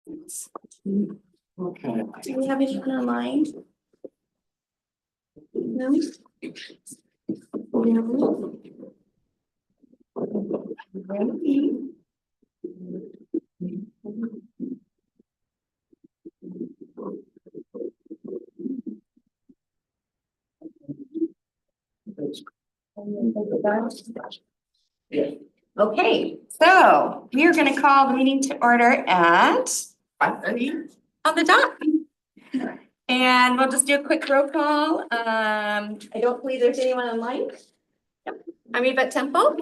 Okay. Do we have anyone online? No? No. Ready? Okay, so we are going to call the meeting to order at 5:30 on the dot. And we'll just do a quick roll call. I don't believe there's anyone online. Yep. I'm Yvette Temple.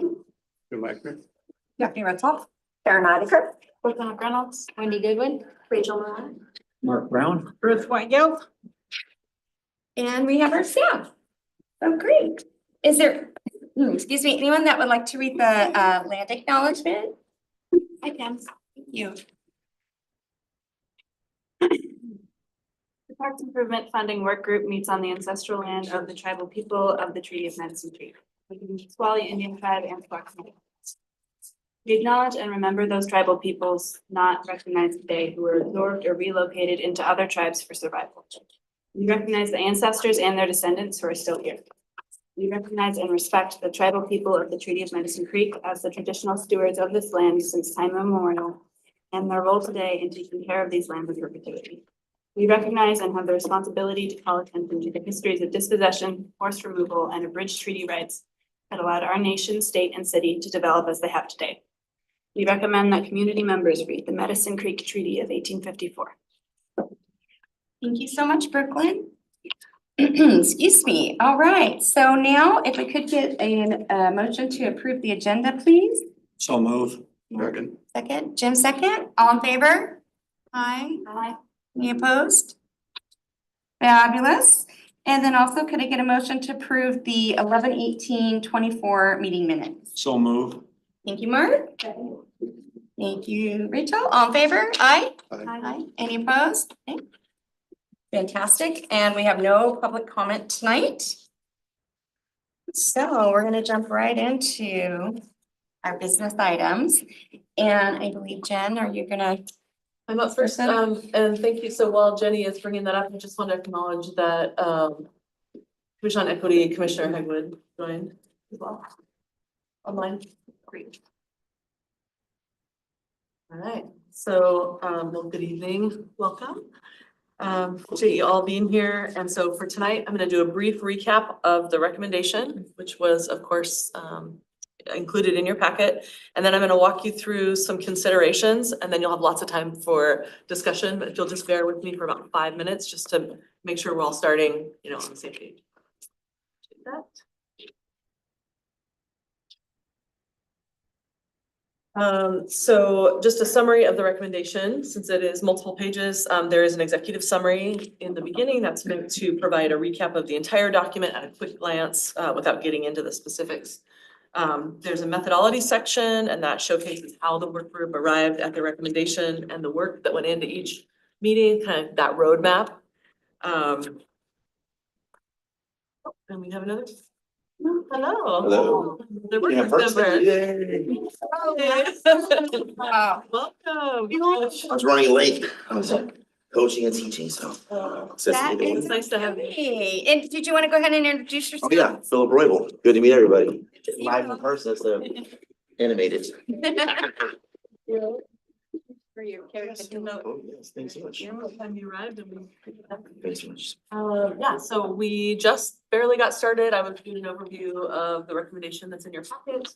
Stephanie Retzoff. Karen Adiker. Brooklyn Reynolds. Wendy Goodwin. Rachel Moran. Mark Brown. Ruth Whitegill. And we have our staff. Oh, great. Is there, excuse me, anyone that would like to read the land acknowledgement? I can. Thank you. The Parks Improvement Funding Workgroup meets on the ancestral land of the tribal people of the Treaty of Medicine Creek, the Squally Indian Tribe and Parks. We acknowledge and remember those tribal peoples not recognized today who were absorbed or relocated into other tribes for survival. We recognize the ancestors and their descendants who are still here. We recognize and respect the tribal people of the Treaty of Medicine Creek as the traditional stewards of this land since time immemorial, and their role today in taking care of these lands in perpetuity. We recognize and have the responsibility to call attention to the histories of dispossession, forced removal, and abridged treaty rights that allowed our nation, state, and city to develop as they have today. We recommend that community members read the Medicine Creek Treaty of 1854. Thank you so much, Brooklyn. Excuse me. All right. So now if we could get a motion to approve the agenda, please. So move. Second. Second. Jim, second. All in favor? Aye. Aye. Any opposed? Fabulous. And then also could I get a motion to approve the 11/18/24 meeting minutes? So move. Thank you, Mark. Thank you, Rachel. All in favor? Aye. Aye. Any opposed? Okay. Fantastic. And we have no public comment tonight. So we're going to jump right into our business items. And I believe, Jen, are you going to? I'm up first, and thank you. So while Jenny is bringing that up, I just want to acknowledge that Commission on Equity Commissioner Hegwood joined as well. Online. Great. All right, so well, good evening, welcome. Appreciate you all being here. And so for tonight, I'm going to do a brief recap of the recommendation, which was, of course, included in your packet. And then I'm going to walk you through some considerations, and then you'll have lots of time for discussion, but if you'll just bear with me for about 5 minutes just to make sure we're all starting, on the same page. Take that. So just a summary of the recommendation, since it is multiple pages, there is an executive summary in the beginning that's meant to provide a recap of the entire document at a quick glance without getting into the specifics. There's a methodology section, and that showcases how the work group arrived at the recommendation and the work that went into each meeting, kind of that roadmap. And we have another. Hello. Hello. The work Yeah, group first, member. yay. Wow. Welcome. I was running late. I was coaching and teaching, so. That It's is nice to have you. Hey, and did you want to go ahead and introduce yourself? Oh, yeah, Philip Roybal. Good to meet everybody. Live in person, it's animated. For your character. Oh, yes, thanks so much. What time you arrived and we. Thanks so much. Yeah, so we just barely got started. I was doing an overview of the recommendation that's in your packet.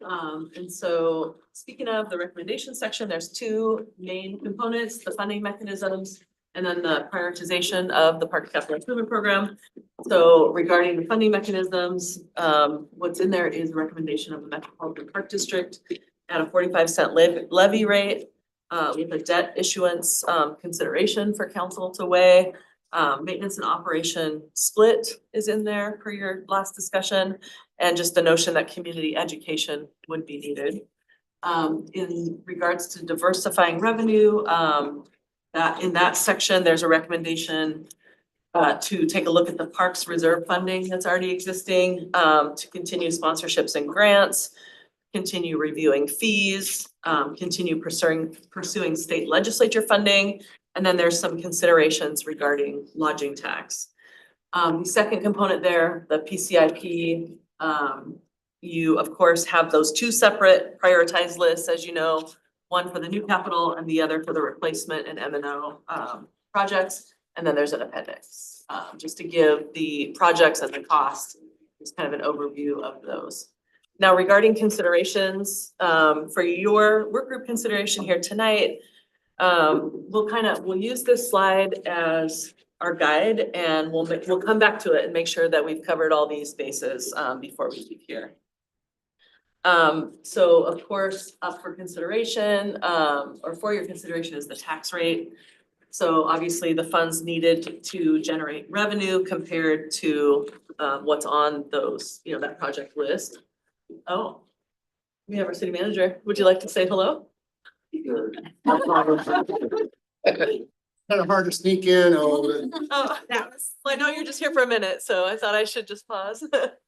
And so speaking of the recommendation section, there's two main components, the funding mechanisms and then the prioritization of the Parks Capital Improvement Program. So regarding the funding mechanisms, what's in there is a recommendation of the Metropolitan Park District at a 45-cent levy rate. We have a debt issuance consideration for council to weigh. Maintenance and operation split is in there per your last discussion, and just the notion that community education would be needed. In regards to diversifying revenue, that in that section, there's a recommendation to take a look at the Parks Reserve funding that's already existing, to continue sponsorships and grants, continue reviewing fees, continue pursuing state legislature funding. And then there's some considerations regarding lodging tax. The second component there, the PCIP, you of course have those two separate prioritized lists, as you know, one for the new capital and the other for the replacement and M&O projects. And then there's an appendix, just to give the projects and the cost, just kind of an overview of those. Now regarding considerations, for your work group consideration here tonight, we'll use this slide as our guide, and we'll come back to it and make sure that we've covered all these bases before we leave here. So of course, up for consideration, or for your consideration is the tax rate. So obviously the funds needed to generate revenue compared to what's on those, that project list. Oh, we have our city manager. Would you like to say hello? Kind of hard to sneak in. Oh, well, I know you're just here for a minute, so I thought I should just pause.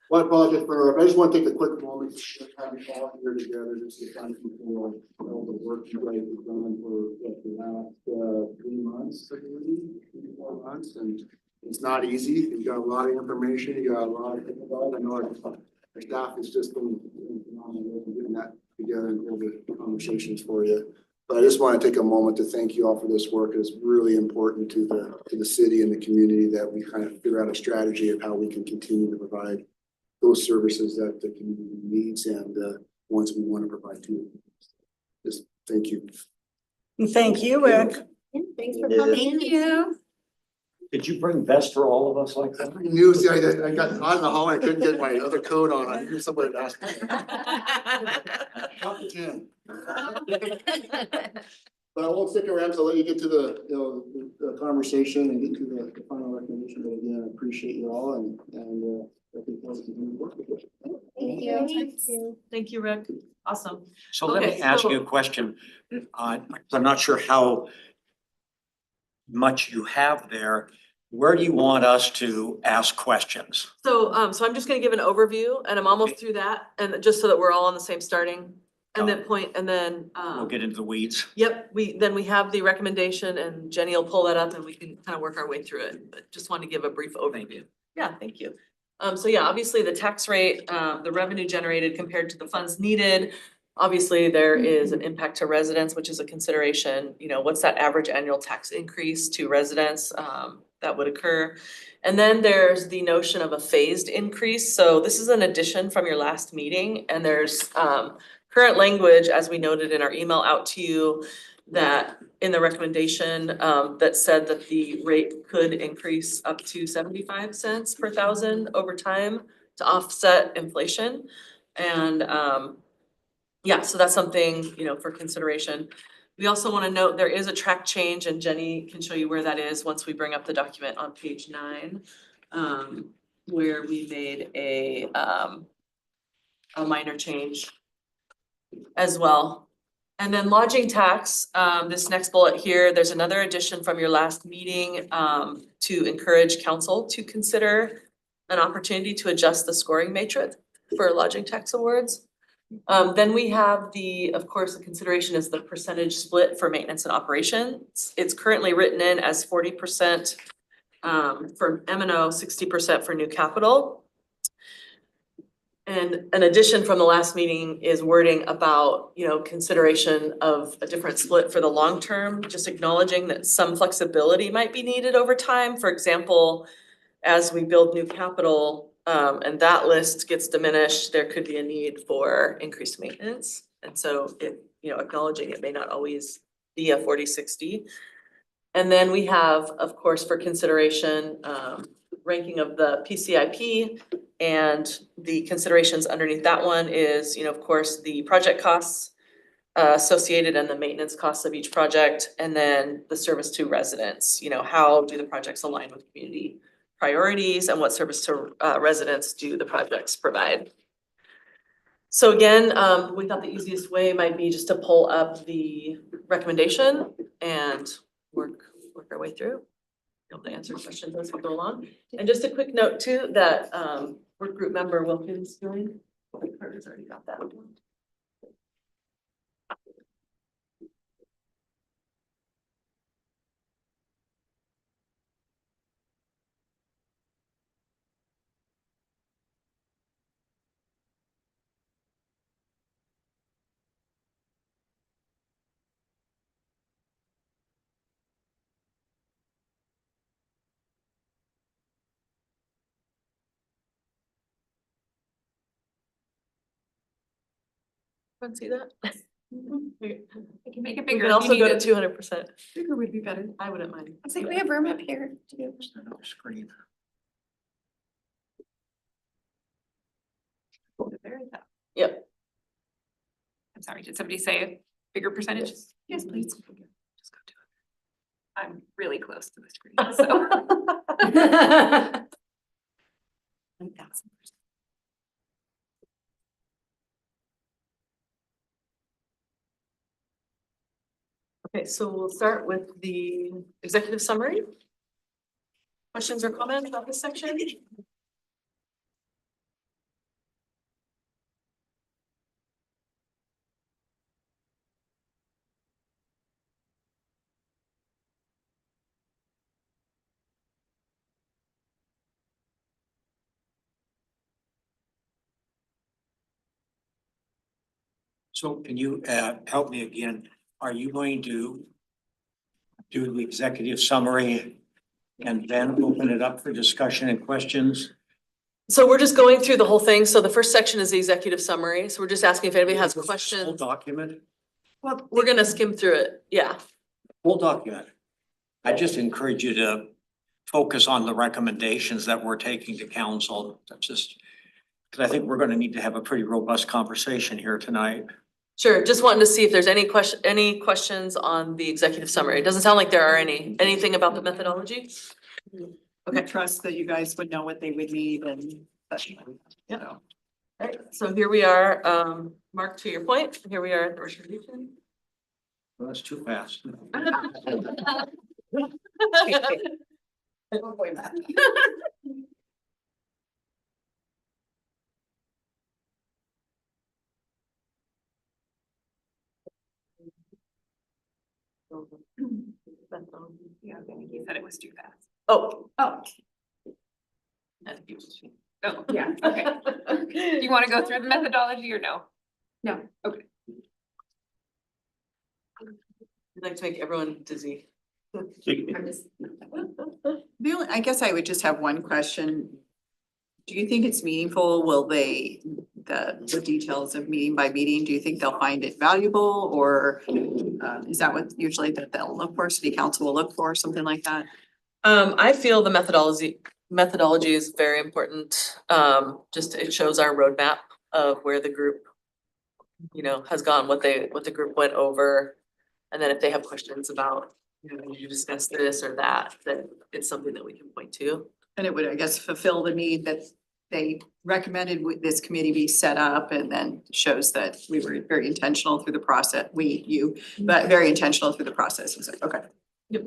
Well, I apologize for, I just want to take a quick moment to have you all here together, just to thank you for all the work you guys have done for the last 3 months, 4 months, and it's not easy. You got a lot of information, you got a lot of things about it. I know our staff is just doing phenomenal work in getting that together and all the conversations for you. But I just want to take a moment to thank you all for this work. It's really important to the city and the community that we kind of figure out a strategy of how we can continue to provide those services that the community needs and ones we want to provide to. Just thank you. Thank you, Rick. Thanks for coming. Thank you. Did you bring vests for all of us like that? I knew, see, I got out in the hallway, I couldn't get my other coat on. I knew somebody would ask me. Count to 10. But I won't stick around to let you get to the conversation and get to the final recommendation. But again, I appreciate you all and I think we'll continue to work with you. Thank you. Thank you, Rick. Awesome. So let Okay, me ask so- you a question. I'm not sure how much you have there. Where do you want us to ask questions? So I'm just gonna give an overview and I'm almost through that, and just so that we're all on the same starting and then point, and then We'll get into the weeds. yep, we have the recommendation and Jenny will pull that up and we can kind of work our way through it, but just want to give a brief overview. Yeah, thank you. So yeah, obviously the tax rate, the revenue generated compared to the funds needed. Obviously, there is an impact to residents, which is a consideration, what's that average annual tax increase to residents that would occur? And then there's the notion of a phased increase. So this is an addition from your last meeting, and there's current language, as we noted in our email out to you, that in the recommendation that said that the rate could increase up to 75 cents per thousand over time to offset inflation. And yeah, so that's something, for consideration. We also want to note there is a track change, and Jenny can show you where that is once we bring up the document on page 9, where we made a minor change as well. And then lodging tax, this next bullet here, there's another addition from your last meeting to encourage council to consider an opportunity to adjust the scoring matrix for lodging tax awards. Then we have of course, the consideration is the percentage split for maintenance and operations. It's currently written in as 40% for M&O, 60% for new capital. And an addition from the last meeting is wording about, consideration of a different split for the long term, just acknowledging that some flexibility might be needed over time. For example, as we build new capital, and that list gets diminished, there could be a need for increased maintenance. And so acknowledging it may not always be a 40-60. And then we have, of course, for consideration, ranking of the PCIP, and the considerations underneath that one is, of course, the project costs associated and the maintenance costs of each project, and then the service to residents. How do the projects align with community priorities, and what service to residents do the projects provide? So again, we thought the easiest way might be just to pull up the recommendation and work our way through. Be able to answer questions as we go along. And just a quick note too, that work group member Wilkins joined. Carter's already got that one. Everyone see that? We can make it We bigger. can if also you go need to it. 200%. Bigger would be better. I wouldn't mind. I think we have room up here too. Screen. Yep. I'm sorry, did somebody say a bigger percentage? Yes, please. Just go to it. I'm really close to the screen, so. 1,000%. Okay, so we'll start with the executive summary. Questions or comments about this section? So can you help me again? Are you going to do the executive summary and then open it up for discussion and questions? So we're just going through the whole thing. So the first section is the executive summary. So we're just asking if anybody has Full questions. document? Well, We're gonna skim through it. Yeah. Full document. I just encourage you to focus on the recommendations that we're taking to council. That's just, because I think we're gonna need to have a pretty robust conversation here tonight. Sure, just wanting to see if there's any questions on the executive summary. It doesn't sound like there are anything about the methodology? I trust that you guys would know what they would need and such. Yeah. Alright, so here we are, Mark, to your point, here we are at the recommendation. Well, that's too fast. yeah, I think you said it was too fast. Oh. Oh, oh, yeah, okay. Do you want to go through the methodology or no? No, okay. I'd like to make everyone dizzy. I'm just. The only, I guess I would just have one question. Do you think it's meaningful? Will they, the details of meeting by meeting, do you think they'll find it valuable? Or is that what usually that they'll look for, city council will look for, something like that? I feel the methodology is very important. Just it shows our roadmap of where the group, has gone, what the group went over. And then if they have questions about, did you discuss this or that, then it's something that we can point to. And it would, I guess, fulfill the need that they recommended this committee be set up, and then shows that we were very intentional through the process, but very intentional through the process. Okay. Yep.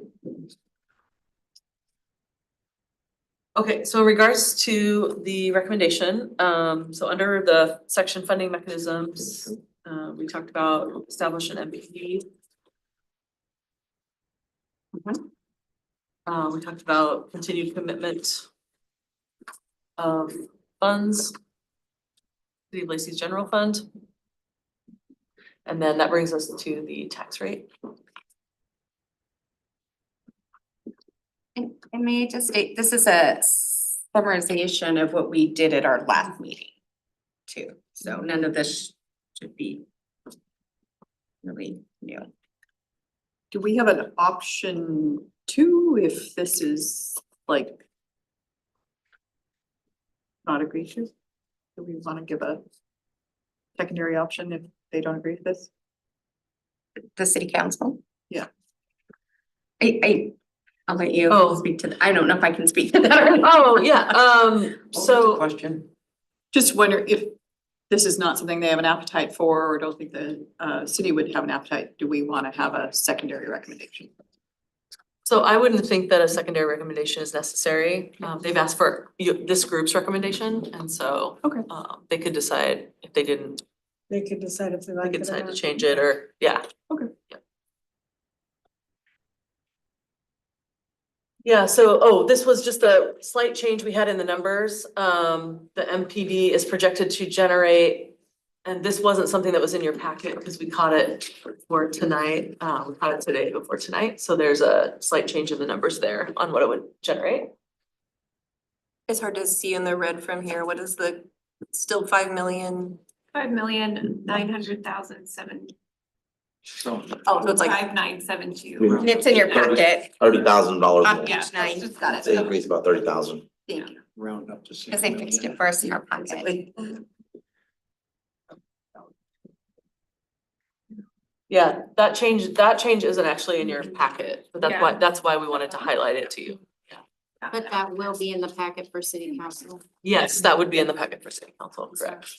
Okay, so in regards to the recommendation, so under the section funding mechanisms, we talked about establish an MPD. We talked about continued commitment of funds, City of Lacey's general fund. And then that brings us to the tax rate. And may I just state, this is a summarization of what we did at our last meeting too. So none of this should be really new. Do we have an option two if this is like not agreed to? Do we want to give a secondary option if they don't agree with this? The city council? Yeah. I'll let you Oh. speak to, I don't know if I can speak to that or not. Oh, yeah, What was the so, question? Just wonder if this is not something they have an appetite for, or don't think the city would have an appetite, do we want to have a secondary recommendation? so I wouldn't think that a secondary recommendation is necessary. They've asked for this group's recommendation, and so Okay. they could decide if they didn't, They could decide if they they could decide to change it or, yeah. Okay. Yep. Yeah, so, this was just a slight change we had in the numbers. The MPD is projected to generate, and this wasn't something that was in your packet because we caught it for tonight. We caught it today before tonight, so there's a slight change in the numbers there on what it would generate. It's hard to see in the red from here. What is the, still 5 million 5,900,007. So Oh, so it's like, 5972. it's in your packet $30,000 on more. page 9. Got It's an increase about 30,000. Thank you. round up to 6 Because they fixed it for us in our packet. Yeah, that change isn't actually in your packet, but that's why we wanted to highlight it to you. But that will be in the packet for city council. Yes, that would be in the packet for city council, correct?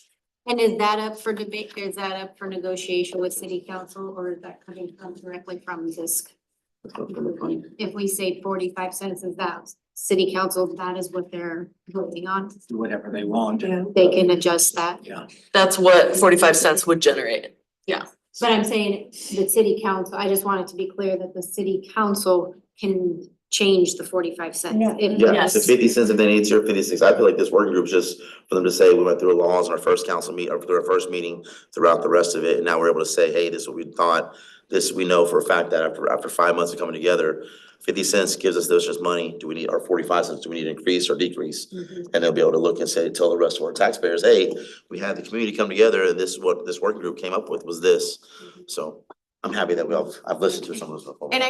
And is that up for debate, is that up for negotiation with city council, or is that coming from directly from ZISC? If we say 45 cents, is that city council, that is what they're voting on? Do whatever they want. They can adjust that. Yeah. That's what 45 cents would generate. But I'm saying the city council, I just want it to be clear that the city council can change the 45 cents. If- Yeah, Yes. the 50 cents if they need to, 56. I feel like this working group is just for them to say, we went through laws in our first council meet, or through our first meeting throughout the rest of it. And now we're able to say, hey, this is what we thought. This, we know for a fact that after 5 months of coming together, 50 cents gives us this just money. Do we need, or 45 cents, do we need to increase or decrease? And they'll be able to look and say, tell the rest of our taxpayers, hey, we had the community come together, and this is what this working group came up with, was this. So I'm happy that I've listened to some of this before. And I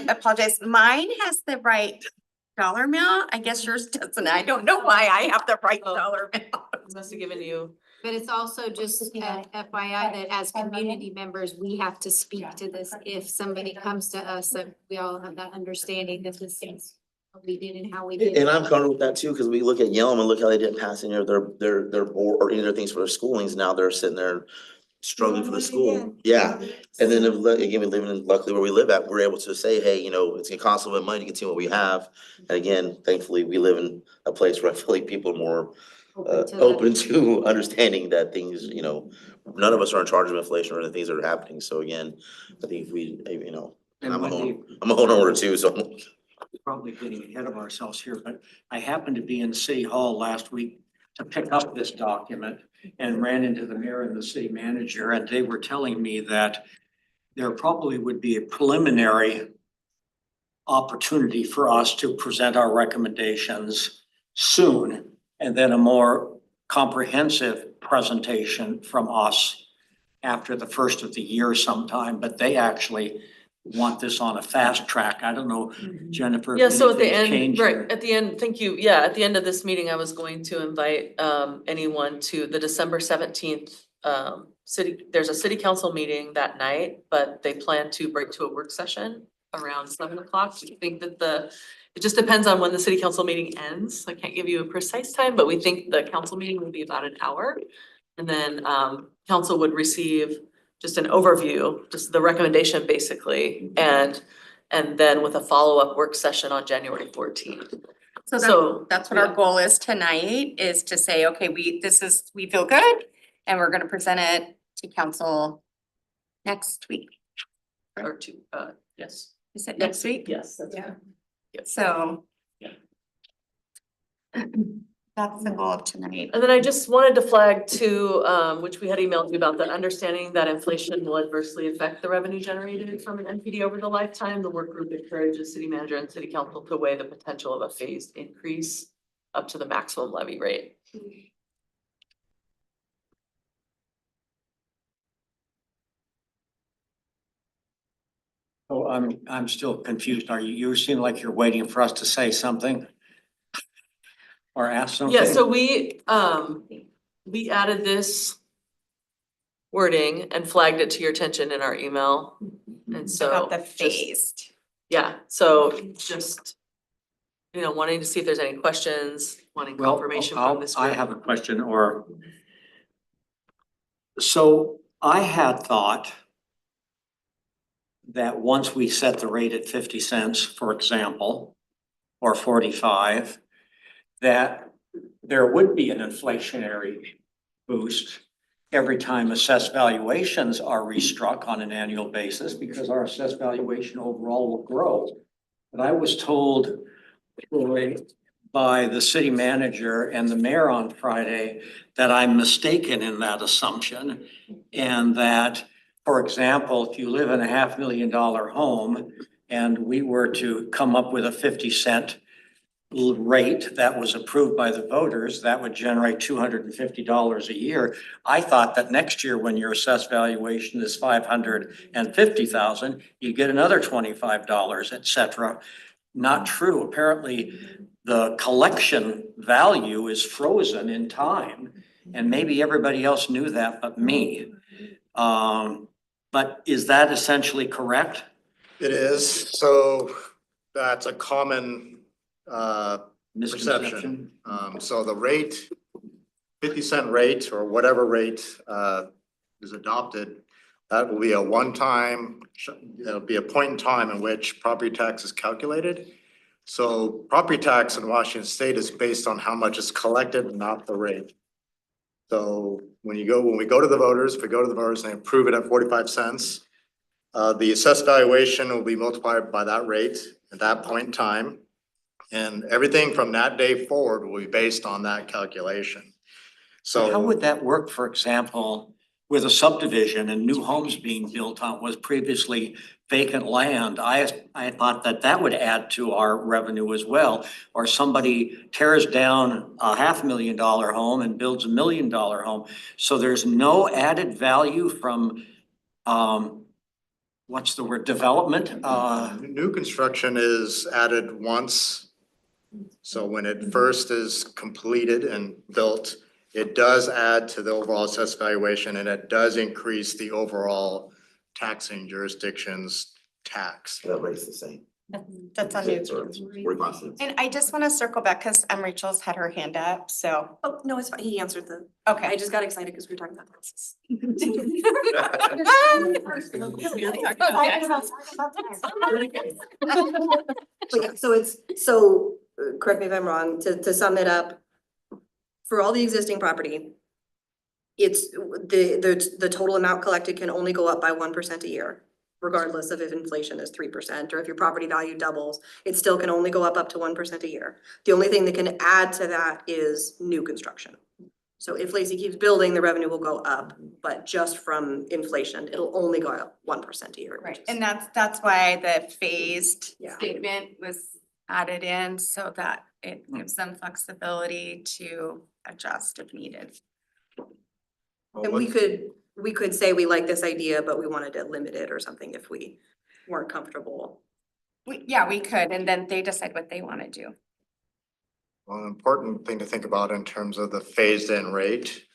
apologize, mine has the right dollar amount. I guess yours doesn't. I don't know why I have the right dollar amount. Must have given you. But it's also just FYI that as community members, we have to speak to this. If somebody comes to us, that we all have that understanding that this is what we did and how we did. And I'm comfortable with that too, because we look at Yelm and look how they didn't pass any of their board or any of their things for their schoolings. Now they're sitting there struggling for the school. Yeah. And then again, we live in, luckily where we live at, we're able to say, hey, it's gonna cost a little bit of money to continue what we have. And again, thankfully, we live in a place where I feel like people are more open to understanding that things, none of us are in charge of inflation or the things that are happening. So again, I think if we, And I'm a Wendy, homeowner too, so. probably getting ahead of ourselves here, but I happened to be in City Hall last week to pick up this document and ran into the mayor and the city manager, and they were telling me that there probably would be a preliminary opportunity for us to present our recommendations soon, and then a more comprehensive presentation from us after the first of the year sometime, but they actually want this on a fast track. I don't know, Jennifer. if Yeah, so at the anything's end, changed right, or- at the end, thank you. Yeah, at the end of this meeting, I was going to invite anyone to the December 17th there's a city council meeting that night, but they plan to break to a work session around 7 o'clock. Do you think that it just depends on when the city council meeting ends. I can't give you a precise time, but we think the council meeting will be about an hour. And then council would receive just an overview, just the recommendation basically, and then with a follow-up work session on January 14th. So That's what our goal is tonight, is to say, okay, we feel good, and we're gonna present it to council next week. or two, yes. Is it next week? Yes, that's Yeah. right. So. Yeah. That's the goal of tonight. And then I just wanted to flag too, which we had emailed you about, the understanding that inflation will adversely affect the revenue generated from an NPD over the lifetime. The work group encourages city manager and city council to weigh the potential of a phased increase up to the maximum levy rate. Oh, I'm still confused. You seem like you're waiting for us to say something? Or ask something? Yeah, so we added this wording and flagged it to your attention in our email. And so About the just- phased. Yeah, so just, wanting to see if there's any questions, wanting Well, confirmation from this group. I have a question, so I had thought that once we set the rate at 50 cents, for example, or 45, that there would be an inflationary boost every time assessed valuations are restruck on an annual basis, because our assessed valuation overall will grow. But I was told by the city manager and the mayor on Friday that I'm mistaken in that assumption. And that, for example, if you live in a $500,000 home and we were to come up with a 50-cent rate that was approved by the voters, that would generate $250 a year. I thought that next year, when your assessed valuation is $550,000, you get another $25, et cetera. Not true. Apparently, the collection value is frozen in time, and maybe everybody else knew that but me. But is that essentially correct? It is, so that's a common perception. So the rate, 50-cent rate or whatever rate is adopted, that will be a one-time, it'll be a point in time in which property tax is calculated. So property tax in Washington State is based on how much is collected, not the rate. So when we go to the voters, if we go to the voters and they approve it at 45 cents, the assessed valuation will be multiplied by that rate at that point in time. And everything from that day forward will be based on that calculation. So how So would that work, for example, with a subdivision and new homes being built on was previously vacant land? I thought that that would add to our revenue as well. Or somebody tears down a $500,000 home and builds $1 million home. So there's no added value from, what's the word, development? new construction is added once. So when it first is completed and built, it does add to the overall assessed valuation, and it does increase the overall taxing jurisdiction's tax. That rate's the same. That's on We're constant. And I just want to circle back because Rachel's had her hand up, so, Oh, no, it's fine. He answered the, okay. I just got excited because we were talking about taxes. But yeah, correct me if I'm wrong, to sum it up, for all the existing property, it's the total amount collected can only go up by 1% a year, regardless of if inflation is 3%, or if your property value doubles, it still can only go up to 1% a year. The only thing that can add to that is new construction. So if Lacey keeps building, the revenue will go up, but just from inflation, it'll only go up 1% a year. Right, and that's why the phased Yeah. statement was added in so that it gives them flexibility to adjust if needed. And we could say we like this idea, but we wanted to limit it or something if we weren't comfortable. Yeah, we could, and then they decide what they want to do. Well, an important thing to think about in terms of the phased in rate.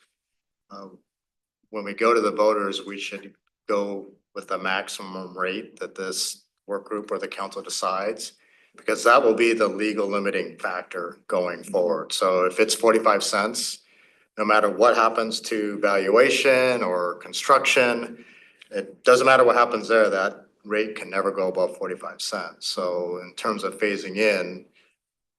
When we go to the voters, we should go with the maximum rate that this work group or the council decides, because that will be the legal limiting factor going forward. So if it's 45 cents, no matter what happens to valuation or construction, it doesn't matter what happens there, that rate can never go above 45 cents. So in terms of phasing in,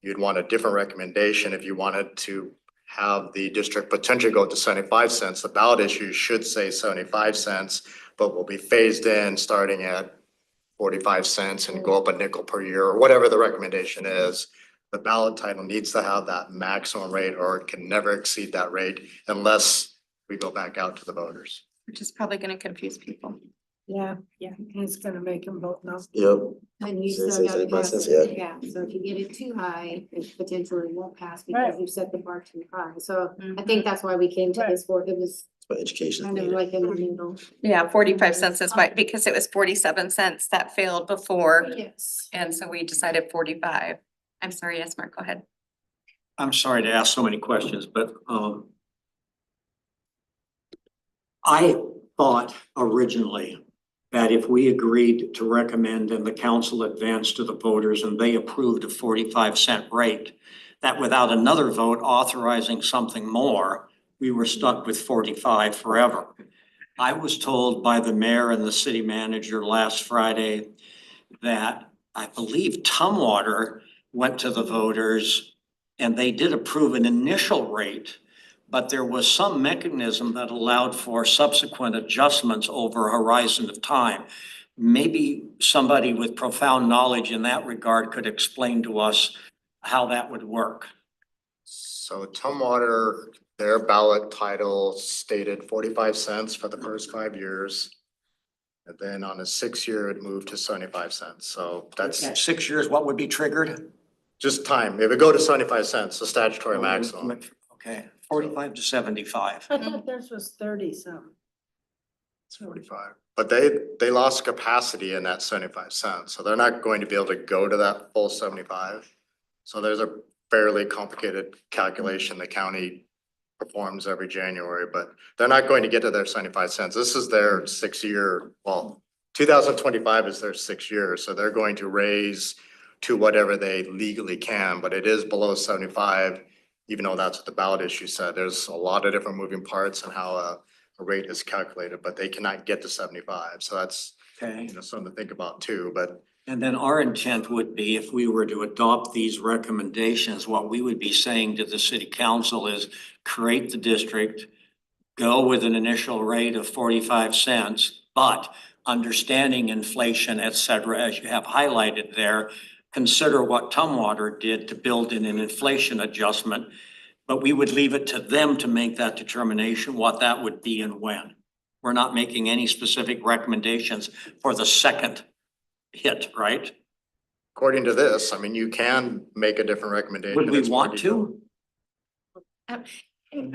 you'd want a different recommendation if you wanted to have the district potentially go to 75 cents. The ballot issue should say 75 cents, but will be phased in starting at 45 cents and go up a nickel per year, or whatever the recommendation is. The ballot title needs to have that maximum rate, or it can never exceed that rate unless we go back out to the voters. Which is probably gonna confuse people. Yeah, it's gonna make them vote no. Yep. And you Say still gotta 75 pass cents, it, yeah, so if you get it too high, it potentially won't pass because you set the bar too high, so I think that's why we came to this for, it was But education is kind of needed. like in the middle. Yeah, 45 cents is why, because it was 47 cents that failed before, Yes. and so we decided 45. I'm sorry, yes, Mark, go ahead. I'm sorry to ask so many questions, but I thought originally that if we agreed to recommend and the council advanced to the voters and they approved a 45-cent rate, that without another vote authorizing something more, we were stuck with 45 forever. I was told by the mayor and the city manager last Friday that I believe Tumwater went to the voters and they did approve an initial rate, but there was some mechanism that allowed for subsequent adjustments over a horizon of time. Maybe somebody with profound knowledge in that regard could explain to us how that would work. So Tumwater, their ballot title stated 45 cents for the first 5 years. And then on a 6-year, it moved to 75 cents. So that's, 6 years, what would be triggered? just time. It would go to 75 cents, the statutory maximum. Okay, 45 to 75. I thought theirs was 30 some. It's 45. But they lost capacity in that 75 cents, so they're not going to be able to go to that full 75. So there's a fairly complicated calculation the county performs every January, but they're not going to get to their 75 cents. This is their 6-year, well, 2025 is their 6 years, so they're going to raise to whatever they legally can, but it is below 75, even though that's what the ballot issue said. There's a lot of different moving parts and how a rate is calculated, but they cannot get to 75. So that's, Okay. something to think about too, but And then our intent would be, if we were to adopt these recommendations, what we would be saying to the city council is create the district, go with an initial rate of 45 cents, but understanding inflation, et cetera, as you have highlighted there, consider what Tumwater did to build in an inflation adjustment. But we would leave it to them to make that determination, what that would be and when. We're not making any specific recommendations for the second hit, right? according to this, I mean, you can make a different recommendation. Would we It's more want detailed. to?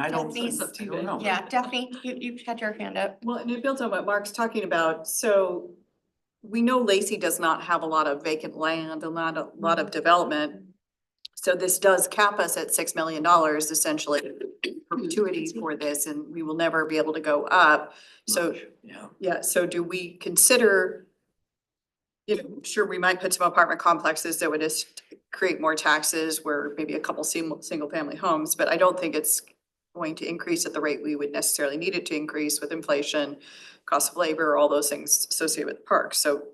I don't think Daphne's- so. I don't know. Yeah, Daphne, you've had your hand up. Well, and it builds on what Mark's talking about. So we know Lacey does not have a lot of vacant land, a lot of development. So this does cap us at $6 million essentially perpetuity for this, and we will never be able to go up. So, Yeah. yeah, so do we consider, sure, we might put some apartment complexes that would just create more taxes where maybe a couple single family homes, but I don't think it's going to increase at the rate we would necessarily need it to increase with inflation, cost of labor, all those things associated with parks. So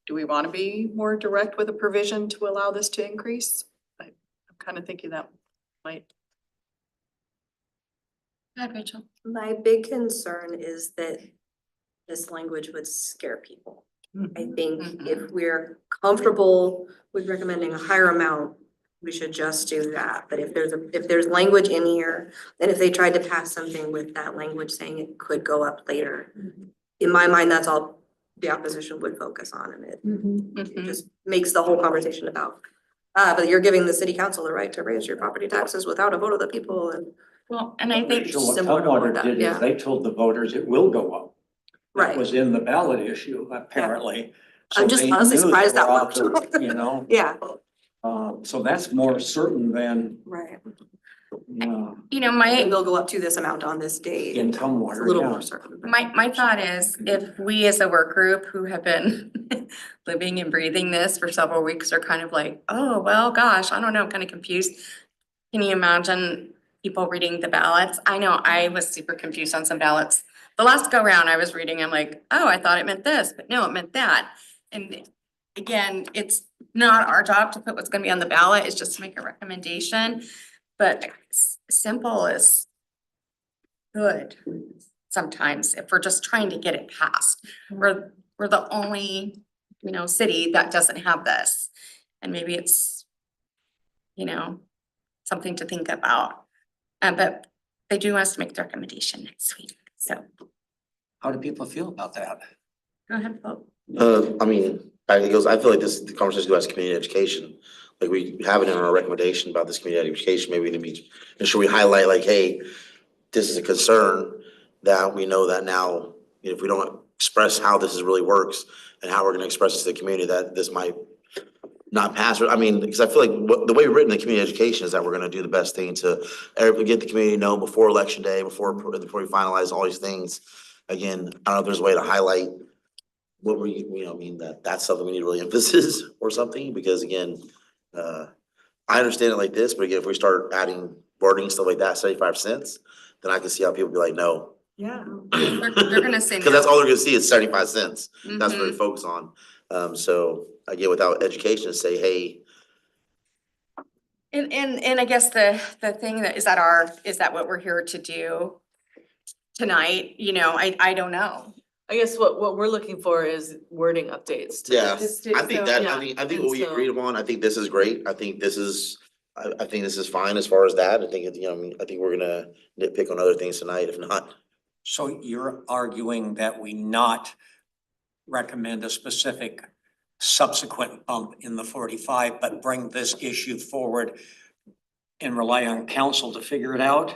do we want to be more direct with a provision to allow this to increase? I'm kind of thinking that might. Go ahead, Rachel. My big concern is that this language would scare people. I think if we're comfortable with recommending a higher amount, we should just do that. But if there's language in here, and if they tried to pass something with that language saying it could go up later, in my mind, that's all the opposition would focus on, and it just makes the whole conversation about, but you're giving the city council the right to raise your property taxes without a vote of the people, and Well, and I think, So what Similar to Tumwater that, did is yeah. they told the voters it will go up. That right. was in the ballot issue, apparently. I'm just So they honestly knew they surprised were that out worked. to, You know, Yeah, so that's more certain than, right. my. They'll go up to this amount on this date. in It's a Tumwater, little yeah. more certain. but- My thought is, if we as a work group who have been living and breathing this for several weeks are kind of like, oh, well, gosh, I don't know, kind of confused. Can you imagine people reading the ballots? I know I was super confused on some ballots. The last go round I was reading, I'm like, oh, I thought it meant this, but no, it meant that. And again, it's not our job to put what's gonna be on the ballot, it's just to make a recommendation. But simple is good sometimes if we're just trying to get it passed. We're the only, city that doesn't have this. And maybe it's, something to think about. But they do want us to make the recommendation next week, so How do people feel about that? go ahead, vote. I mean, I feel like the conversation goes to community education. Like we have it in our recommendation about this community education, maybe we need to be, and should we highlight like, hey, this is a concern that we know that now, if we don't express how this is really works and how we're gonna express it to the community, that this might not pass. I mean, because I feel like the way we're written the community education is that we're gonna do the best thing to get the community to know before election day, before we finalize all these things. Again, I don't know if there's a way to highlight what that's something we need really emphasis or something, because again, I understand it like this, but again, if we start adding wording, stuff like that, 75 cents, then I can see how people be like, no. Yeah. They're gonna say Cause that's no. all they're gonna see is 75 cents. That's what Mhm. they focus on. So again, without education, say, hey, And I guess the thing is that what we're here to do tonight, I don't know. I guess what we're looking for is wording updates. to yeah, this. I think that, Yeah, I think and what we so- agreed upon, I think this is great. I think this is, I think this is fine as far as that. I think, I think we're gonna nitpick on other things tonight, if not. So you're arguing that we not recommend a specific subsequent bump in the 45, but bring this issue forward and rely on council to figure it out?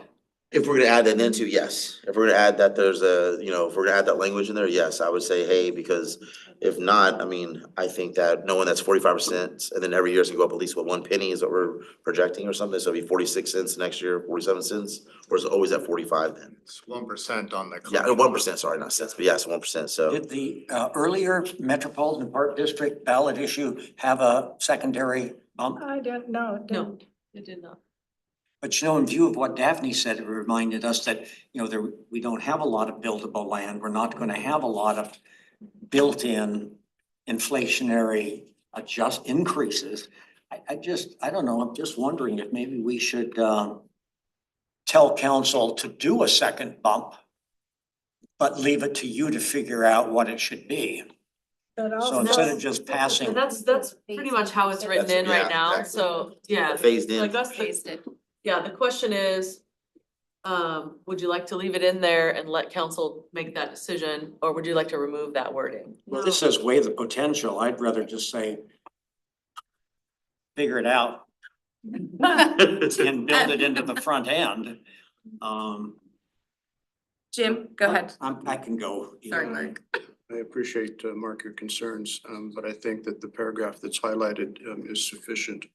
If we're gonna add that into, yes. If we're gonna add that there's a, you know, if we're gonna add that language in there, yes, I would say, hey, because if not, I mean, I think that knowing that's 45%, and then every year it's gonna go up at least, what, 1 penny is what we're projecting or something, so it'll be 46 cents next year, 47 cents, or is it always at 45 then? It's 1% on the. Yeah, 1%, sorry, not cents, but yes, 1%, so. Did the earlier Metropolitan Park District ballot issue have a secondary bump? I don't know. No, it did not. But you know, in view of what Daphne said, it reminded us that, you know, there, we don't have a lot of buildable land. We're not gonna have a lot of built-in inflationary increases. I don't know, I'm just wondering if maybe we should tell council to do a second bump, but leave it to you to figure out what it should be. But So also, instead of just passing, That's pretty much how it's written in right Yeah, now, exactly. so, yeah. Phased in. Like that's yeah, the question is, would you like to leave it in there and let council make that decision, or would you like to remove that wording? well, this says weigh the potential. I'd rather just say figure it out and build it into the front end. Jim, go ahead. I can go. either Sorry, way. Mark. I appreciate, Mark, your concerns, but I think that the paragraph that's highlighted, is sufficient.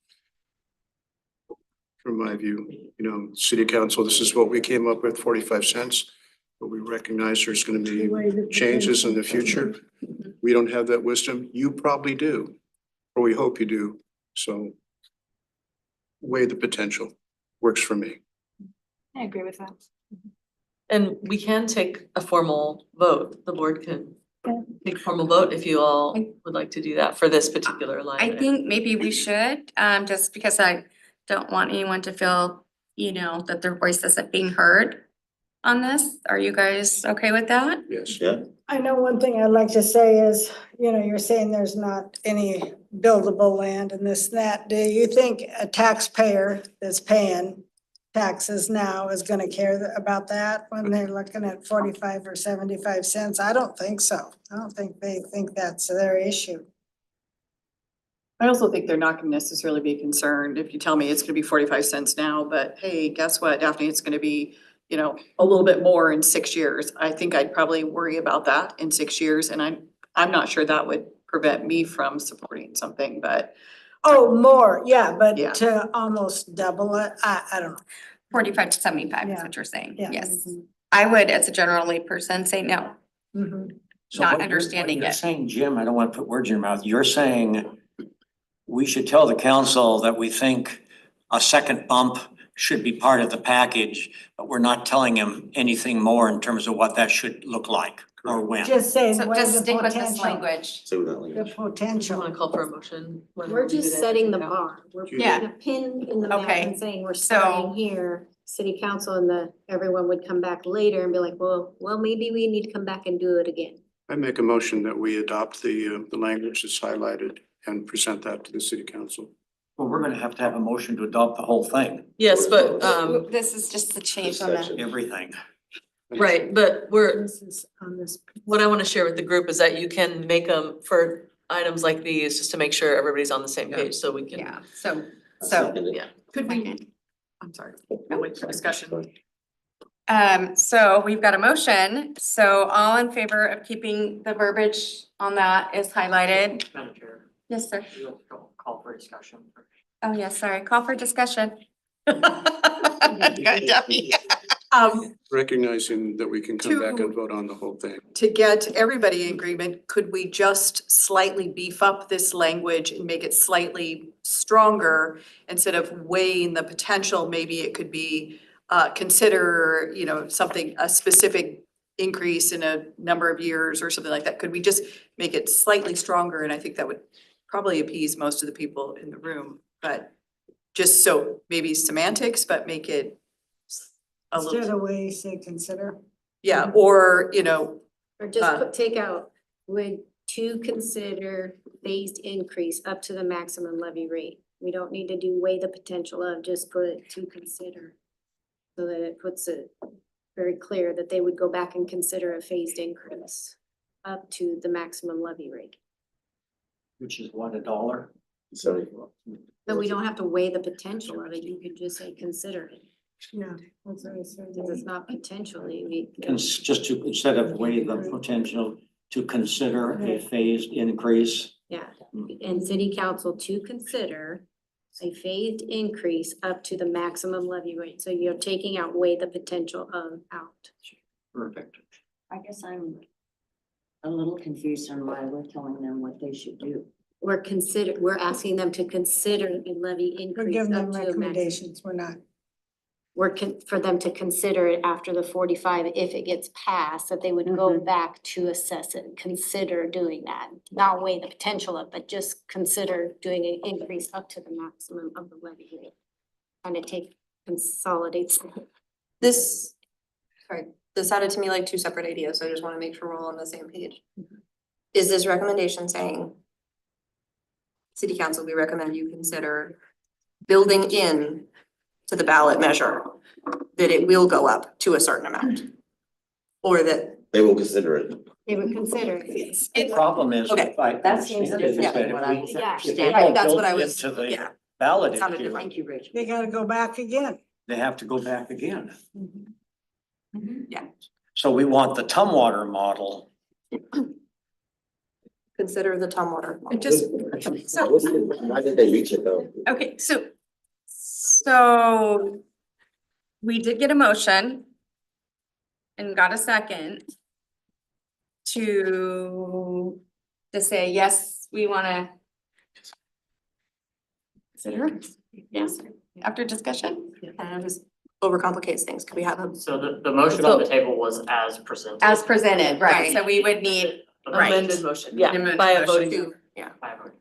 From my view, you know, city council, this is what we came up with, 45 cents. But we recognize there's gonna be changes in the future. We don't have that wisdom. You probably do, or we hope you do. So weigh the potential, works for me. I agree with that. And we can take a formal vote, the board can take a formal vote if you all would like to do that for this particular line. I item. think maybe we should, just because I don't want anyone to feel, you know, that their voice isn't being heard on this. Are you guys okay with that? Yes. Yeah, I know one thing I'd like to say is, you know, you're saying there's not any buildable land and this and that. Do you think a taxpayer that's paying taxes now is gonna care about that when they're looking at 45 or 75 cents? I don't think so. I don't think they think that's their issue. I also think they're not gonna necessarily be concerned if you tell me it's gonna be 45 cents now, but hey, guess what, Daphne, it's gonna be, you know, a little bit more in 6 years. I think I'd probably worry about that in 6 years, and I'm not sure that would prevent me from supporting something, but Oh, more, yeah, but Yeah. to almost double it, I don't know. 45 to 75 is Yeah. what you're saying, Yeah. yes. I would, as a general layperson, say no. Mhm. So Not what you're- understanding what you're it. saying, Jim, I don't want to put words in your mouth. You're saying we should tell the council that we think a second bump should be part of the package, but we're not telling him anything more in terms of what that should look like or when. Just saying, So weigh just the stick with this potential. language. say with that The language. Do you potential. wanna call for a motion? when We're we do just that? setting the No. bar. We're Yeah. putting a pin in the map Okay. and saying we're So- starting here. City council and everyone would come back later and be like, well, maybe we need to come back and do it again. I make a motion that we adopt the language that's highlighted and present that to the city council. Well, we're gonna have to have a motion to adopt the whole thing, Yes, but, This is just the change This on that. section. everything. right, but This is on this. what I wanna share with the group is that you can make them for items like these, just to make sure everybody's on the same page, so we can. Yeah, so, Yeah. could we, I'm sorry, I'll wait for discussion. So we've got a motion, so all in favor of keeping the verbiage on that is highlighted. Madam Chair, Yes, sir. you'll call for discussion. Oh, yes, sorry, call for discussion. Good, Debbie. Recognizing that we can come back To- and vote on the whole thing. To get everybody in agreement, could we just slightly beef up this language and make it slightly stronger? Instead of weighing the potential, maybe it could be, consider, you know, something, a specific increase in a number of years or something like that. Could we just make it slightly stronger? And I think that would probably appease most of the people in the room, but just so maybe semantics, but make it a Instead little, of way, say consider. yeah, or, you know, Or just take out, would to consider phased increase up to the maximum levy rate. We don't need to do weigh the potential of, just put to consider. So that it puts it very clear that they would go back and consider a phased increase up to the maximum levy rate. which is what, $1? So, But we don't have to weigh the potential of it, you could just say consider it, Yeah. That's what I said. because it's not potentially, we. Just to, instead of weigh the potential, to consider a phased increase. Yeah, and city council to consider a phased increase up to the maximum levy rate, so you're taking out weigh the potential of out. Perfect. I guess I'm a little confused on why we're telling them what they should do. We're asking them to consider a levy We're increase giving them up to a maximum. recommendations, we're not. For them to consider it after the 45, if it gets passed, that they would go back to assess it, consider doing that. Not weigh the potential of, but just consider doing an increase up to the maximum of the levy rate. Kind of consolidates. This, sorry, this sounded to me like two separate ideas, so I just wanna make sure we're all on the same page. Is this recommendation saying, city council, we recommend you consider building in to the ballot measure that it will go up to a certain amount? Or that, they will consider it. They would consider it. The problem is, Okay, if I that seems understand it, is different that than what I was if we understanding. Right, don't that's build what I it was- into the yeah. ballot Sounded issue, Thank you, Rachel. They gotta go back again. they have to go back again. yeah, So we want the Tumwater model. consider the Tumwater. It just, so, Why did they reach it though? okay, so we did get a motion and got a second to say, yes, we wanna consider, yes, after discussion, And it just overcomplicates things. Could we have a, So the motion on the table was as presented. as presented, right, so we would need, right. Amended motion, yeah, Amended by a motion. voting. By vote.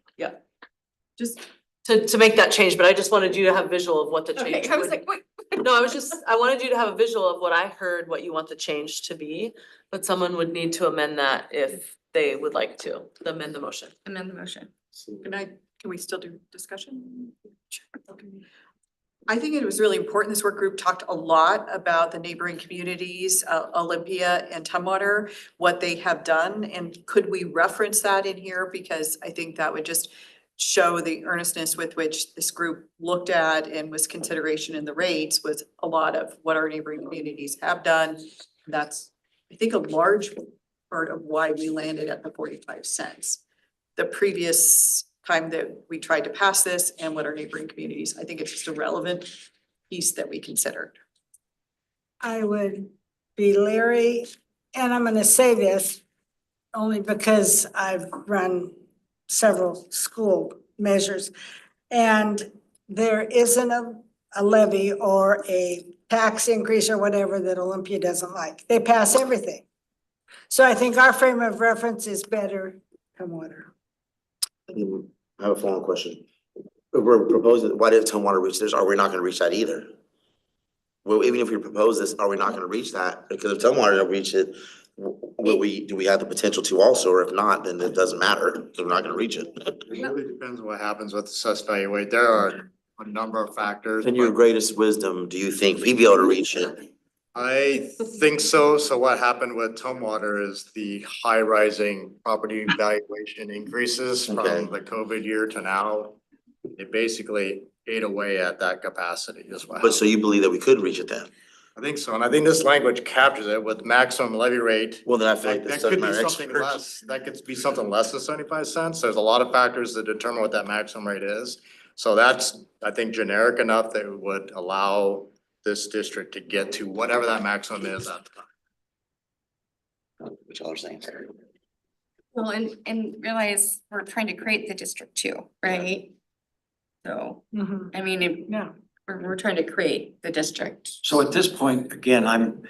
Just to make that change, but I just wanted you to have visual of what the change Okay, I was would. like, wait. No, I wanted you to have a visual of what I heard, what you want the change to be, but someone would need to amend that if they would like to amend the motion. Amend the motion. Can we still do discussion? I think it was really important, this work group talked a lot about the neighboring communities, Olympia and Tumwater, what they have done, and could we reference that in here? Because I think that would just show the earnestness with which this group looked at and was consideration in the rates was a lot of what our neighboring communities have done. That's, I think, a large part of why we landed at the 45 cents. The previous time that we tried to pass this and what our neighboring communities, I think it's just a relevant piece that we considered. I would be leery, and I'm gonna say this only because I've run several school measures. And there isn't a levy or a tax increase or whatever that Olympia doesn't like. They pass everything. So I think our frame of reference is better than water. I have a follow-up question. We're proposing, why did Tumwater reach this? Are we not gonna reach that either? Well, even if we propose this, are we not gonna reach that? Because if Tumwater don't reach it, do we have the potential to also, or if not, then it doesn't matter, because we're not gonna reach it. It really depends on what happens with the assessed value weight. There are a number of factors. In your but greatest wisdom, do you think we'd be able to reach it? I think so. So what happened with Tumwater is the high rising property valuation increases from Okay. the COVID year to now. It basically ate away at that capacity as well. But so you believe that we could reach it then? I think so. And I think this language captures it with maximum levy rate. Well, then I feel like That that's could subject be matter something experts. less, that could be something less than 75 cents. There's a lot of factors that determine what that maximum rate is. So that's, I think, generic enough that it would allow this district to get to whatever that maximum is at the time. Which y'all are saying. Well, and realize we're trying to create the district too, right? So, I mean, Yeah. we're trying to create the district. So at this point, again,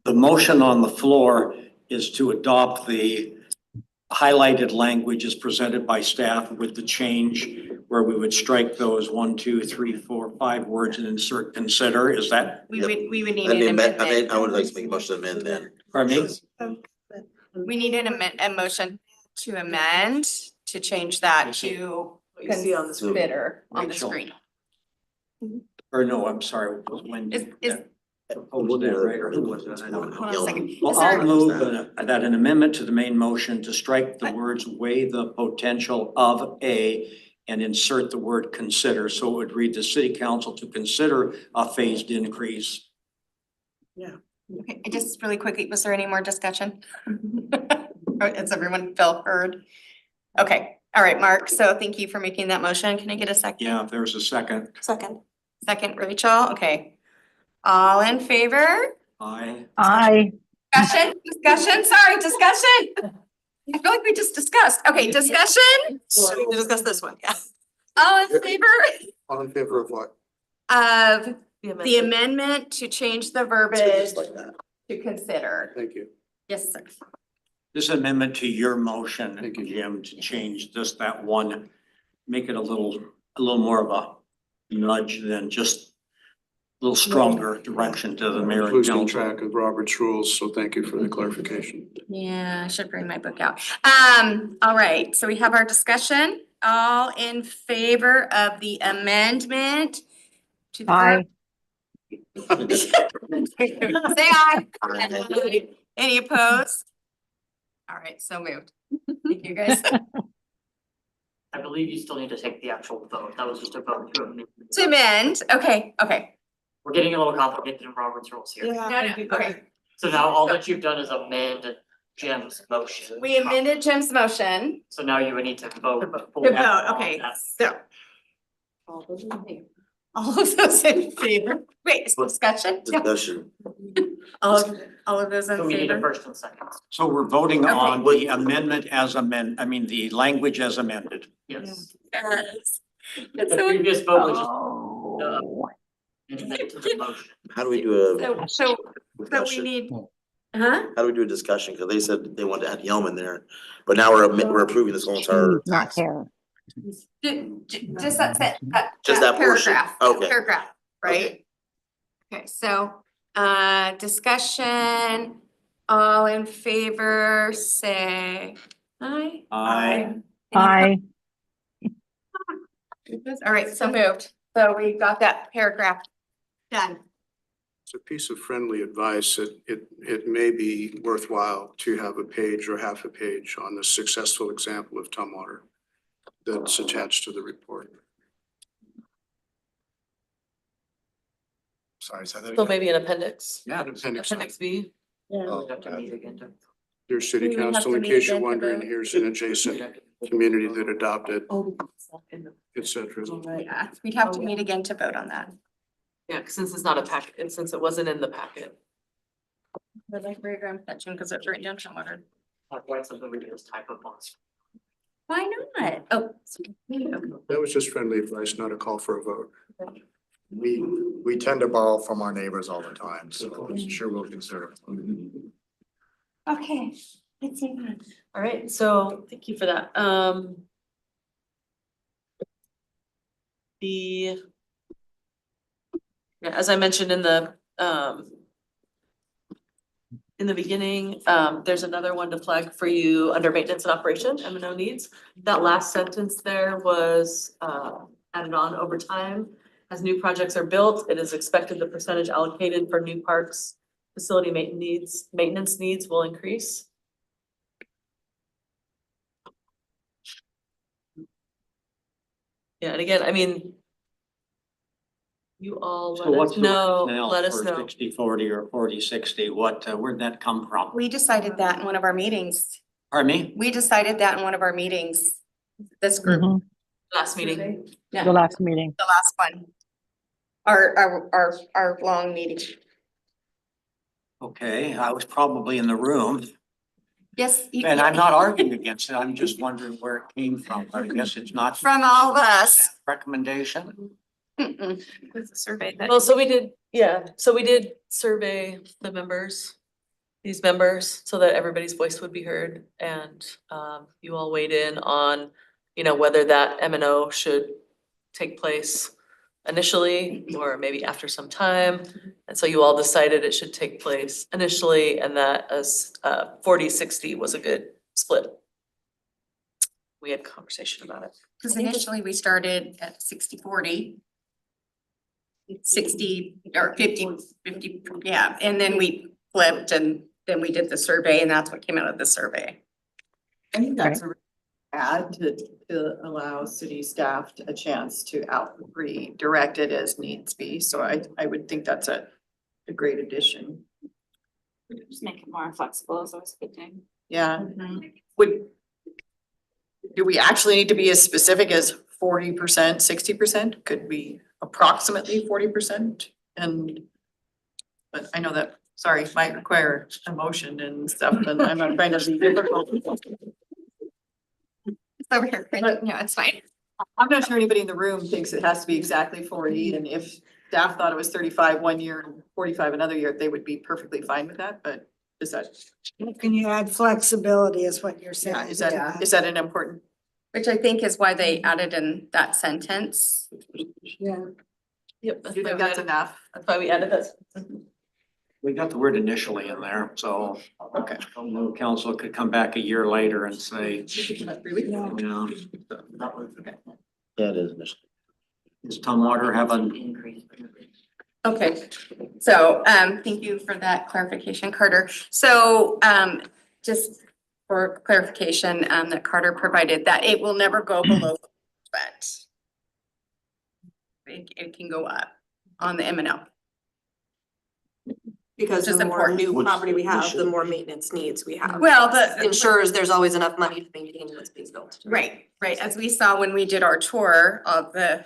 the motion on the floor is to adopt the highlighted language as presented by staff with the change where we would strike those 1, 2, 3, 4, 5 words and insert consider. Is that, We would need I an mean, amendment. I would like to make a motion to amend then. pardon me? We need a motion to amend, to change that to What you see on the screen. consider on the Rachel. screen. Or no, I'm sorry, Wendy. Is proposed that, right, or who was it? I don't know. Hold on a second. Well, Is there- I'll move that an amendment to the main motion to strike the words weigh the potential of a and insert the word consider. So it would read the city council to consider a phased increase. Okay, and just really quickly, was there any more discussion? Or has everyone felt heard? Okay, all right, Mark, so thank you for making that motion. Can I get a second? Yeah, if there's a second, Second. Second, Rachel, okay. All in favor? aye. Discussion, sorry, discussion. I feel like we just discussed. Okay, discussion? So we need to discuss this one, yeah. All in favor All in favor of what? of the amendment to change the verbiage Like that. to consider? Thank you. Yes, sir. This amendment to your motion, Thank you. Jim, to change just that one, make it a little more of a nudge than just a little stronger direction to the mayor and Losing council. track of Robert's rules, so thank you for the clarification. Yeah, I should bring my book out. All right, so we have our discussion. All in favor of the amendment to the. Aye. Say aye. Any opposed? All right, so moved. Thank you, guys. I believe you still need to take the actual vote. That was just a vote to amend. To amend, okay. We're getting a little complicated in Robert's rules here. No, okay. So now all that you've done is amend Jim's motion. We amended Jim's motion. So now you would need to vote. for To that. vote, okay, That's- so. All of those in favor? Wait, is discussion? Yeah. Discussion. All of those in So we need a favor? first and second. So we're voting Okay. on the amendment as the language as amended. Yes. Yes. The So- previous vote was just Oh. amendment to the motion. How do we do So we discussion? need, huh? How do we do a discussion? Cause they said they wanted to add Yeoman there, but now we're approving this whole entire. Not here. Just that, Just that portion. paragraph. Okay. Paragraph, right? Okay, so, discussion, all in favor, say aye. Aye. Aye. All right, so moved. So we got that paragraph done. It's a piece of friendly advice. It may be worthwhile to have a page or half a page on the successful example of Tumwater that's attached to the report. Sorry, is that So maybe an appendix, Yeah. appendix B. We have to meet again to- Dear City We would have Council, to in meet case you're again to wondering, vote. here's an adjacent community that adopted, et cetera. Yeah, we'd have to meet again to vote on that. Yeah, 'cause since it's not a packet, and since it wasn't in the packet. The library grant section, because it's written down somewhere. Like write something we do this type of box. Why not? Oh. That was just friendly advice, not a call for a vote. We tend to borrow from our neighbors all the time, so I'm sure we'll consider. Okay, let's move on. All right, so thank you for that. The. Yeah, as I mentioned in the beginning, there's another one to flag for you under maintenance and operation, M&O needs. That last sentence there was added on over time. As new projects are built, it is expected the percentage allocated for new parks facility maintenance needs will increase. Yeah, and again, I mean, you all So let what's us the know, rationale let us for know. 60-40 or 40-60? What, where'd that come from? We decided that in one of our meetings. Pardon me? We decided that in one of our meetings, this group. Mhm. Last meeting. Yeah, The last meeting. the last one. Our long meeting. Okay, I was probably in the room, Yes. you- and I'm not arguing against it. I'm just wondering where it came from. But I guess it's not From all of us. recommendation. Mm-mm. It's a survey that. Well, so we did survey the members, these members, so that everybody's voice would be heard. And you all weighed in on, whether that M&O should take place initially or maybe after some time. And so you all decided it should take place initially and that as 40-60 was a good split. We had conversation about it. Because initially we started at 60-40. 60 or 50, yeah, and then we flipped and then we did the survey and that's what came out of the survey. I think that's a add to allow city staff a chance to redirect it as needs be. So I would think that's a great addition. Just make it more flexible is always a good thing. Yeah, do we actually need to be as specific as 40%, 60%? Could be approximately 40%? But I know that, sorry, might require a motion and stuff, and I'm not trying to be difficult. It's over here, right? No, it's fine. I'm not sure anybody in the room thinks it has to be exactly 40, and if staff thought it was 35 one year and 45 another year, they would be perfectly fine with that, but is that, Can you add flexibility is what you're saying? yeah, is that an important? Which I think is why they added in that sentence. Yeah. Yep. Do you think that's enough? That's why we added this. We got the word initially in there, so. Okay. The council could come back a year later and say, Yeah. yeah. Yeah, it is initially. Does Tumwater have an Increase. Okay, so thank you for that clarification, Carter. So just for clarification, that Carter provided that it will never go below 4%. It can go up on the M&O. Because Which is the more important. new Which property we we have, the should. more maintenance needs we have. Well, the Ensures there's always enough money to maintain what's being built. right, as we saw when we did our tour of the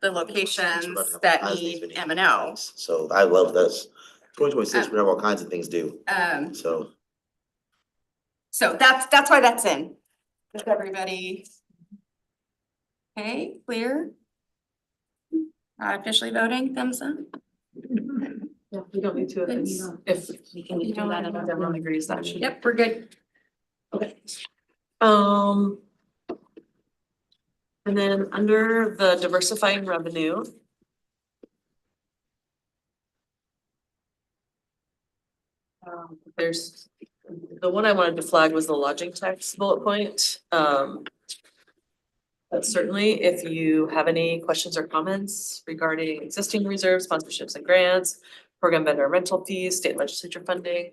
locations that need M&O. So I love this. 2026, we have all kinds of things due, so. So that's why that's in. Is everybody okay, clear? Not officially voting, thumbs up? Yeah, we don't need to if We can You do don't that have another everyone agrees that should. Yep, we're good. Okay. And then under the diversifying revenue. There's, the one I wanted to flag was the lodging tax bullet point. But certainly if you have any questions or comments regarding existing reserves, sponsorships and grants, program vendor rental fees, state legislature funding,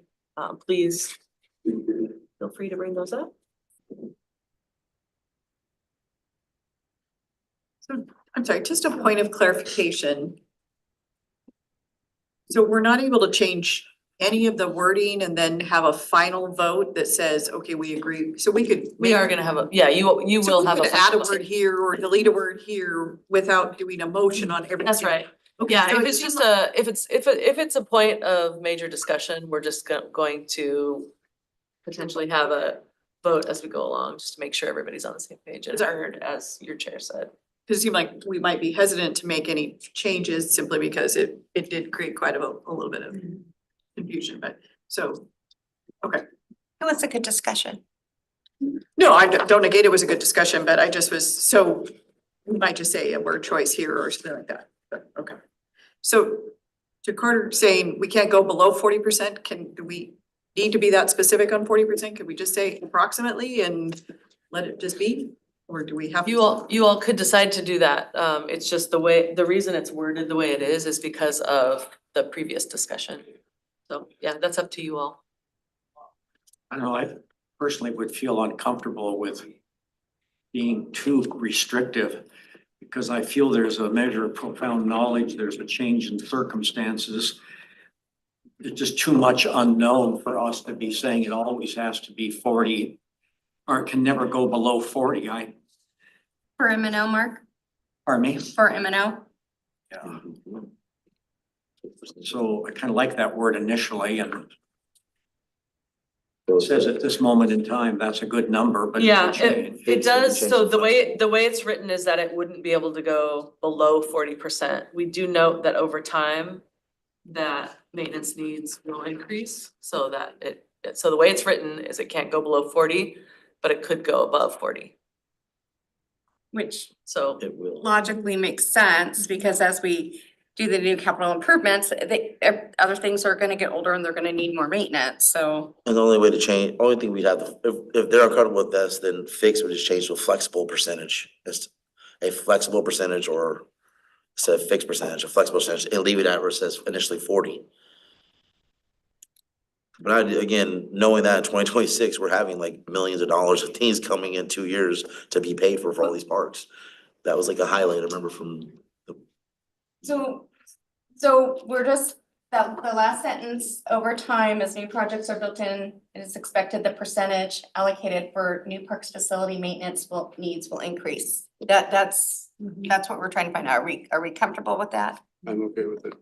please feel free to bring those up. So I'm sorry, just a point of clarification. So we're not able to change any of the wording and then have a final vote that says, okay, we agree. So we could. We are gonna have a, yeah, you So will we have a. could add a word here or delete a word here without doing a motion on everything. That's right. Okay, Yeah, so if it it's seems just a, if it's a point of major discussion, we're just going to potentially have a vote as we go along, just to make sure everybody's on the same page and heard, as your chair said. It seemed like we might be hesitant to make any changes simply because it did create quite a little bit of confusion, but so, okay. It was a good discussion. No, I don't negate it was a good discussion, but I just was, so we might just say a word choice here or something like that, but okay. So to Carter saying we can't go below 40%, do we need to be that specific on 40%? Could we just say approximately and let it just be? Or do we have? You all could decide to do that. It's just the reason it's worded the way it is because of the previous discussion. So, yeah, that's up to you all. I don't know, I personally would feel uncomfortable with being too restrictive because I feel there's a measure of profound knowledge, there's a change in circumstances. It's just too much unknown for us to be saying it always has to be 40 or it can never go below 40. For M&O, Mark, Pardon me? for M&O. Yeah. So I kind of like that word initially and it says at this moment in time, that's a good number, but. Yeah, it could change. it does. change So the the way it's written is that it wouldn't be able to go below 40%. We do note that over time, that maintenance needs will increase so that so the way it's written is it can't go below 40, but it could go above 40. Which So It will. logically makes sense because as we do the new capital improvements, other things are gonna get older and they're gonna need more maintenance, so. And the only way to change, only thing we'd have to, if they're uncomfortable with this, then fix would just change to a flexible percentage. Just a flexible percentage or instead of fixed percentage, a flexible percentage, and leave it at where it says initially 40. But again, knowing that in 2026, we're having like millions of dollars of things coming in 2 years to be paid for all these parks. That was like a highlight, I remember from the. So we're just, the last sentence, over time, as new projects are built in, it is expected the percentage allocated for new parks facility maintenance needs will increase. That's what we're trying to find out. Are we comfortable with that? I'm okay with it.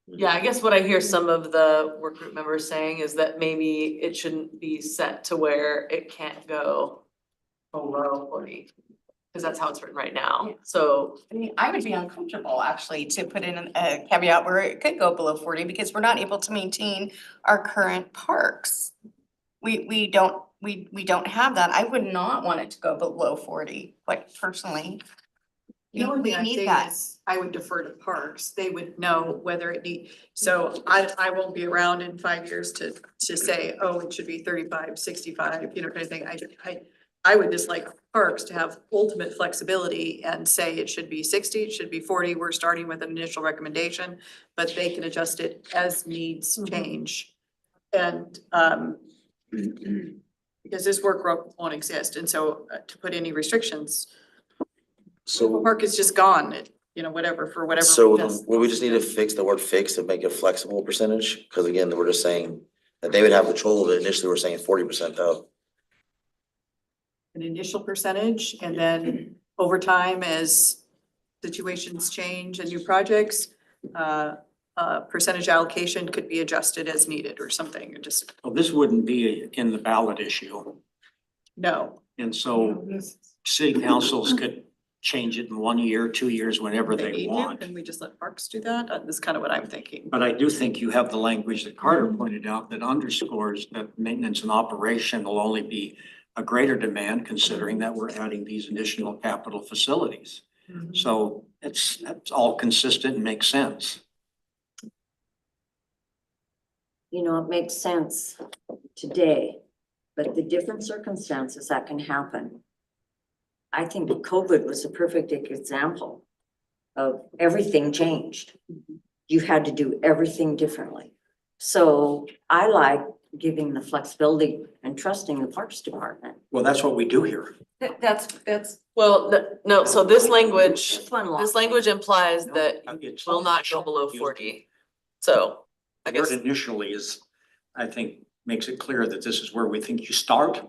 Yeah, I guess what I hear some of the work group members saying is that maybe it shouldn't be set to where it can't go below 40. Cause that's how it's written right now, so. I mean, I would be uncomfortable actually to put in a caveat where it could go below 40 because we're not able to maintain our current parks. We don't have that. I would not want it to go below 40, like personally. The only We thing I need say that. is I would defer to Parks. They would know whether it need, so I won't be around in 5 years to say, oh, it should be 35, 65, you know, kind of thing. I would just like Parks to have ultimate flexibility and say it should be 60, it should be 40. We're starting with an initial recommendation, but they can adjust it as needs change. And because this work group won't exist, and so to put any restrictions, So park is just gone, you know, whatever, for whatever. So reason. will we just need to fix the word fixed and make it flexible percentage? Cause again, we're just saying that they would have control of it. Initially, we're saying 40% though. An initial percentage, and then over time, as situations change and new projects, percentage allocation could be adjusted as needed or something, or just, Well, this wouldn't be in the ballot issue. no. And so city councils could change it in 1 year, 2 years, whenever they need to, want. and we just let Parks do that. That's kind of what I'm thinking. But I do think you have the language that Carter pointed out that underscores that maintenance and operation will only be a greater demand considering that we're adding these additional capital facilities. So that's all consistent and makes sense. You know, it makes sense today, but the different circumstances that can happen. I think COVID was a perfect example of everything changed. You had to do everything differently. So I like giving the flexibility and trusting the Parks Department. Well, that's what we do here. That's, Well, no, so this language, This one this language implies that it will not go below 40. So I Word guess, initially is, I think, makes it clear that this is where we think you start.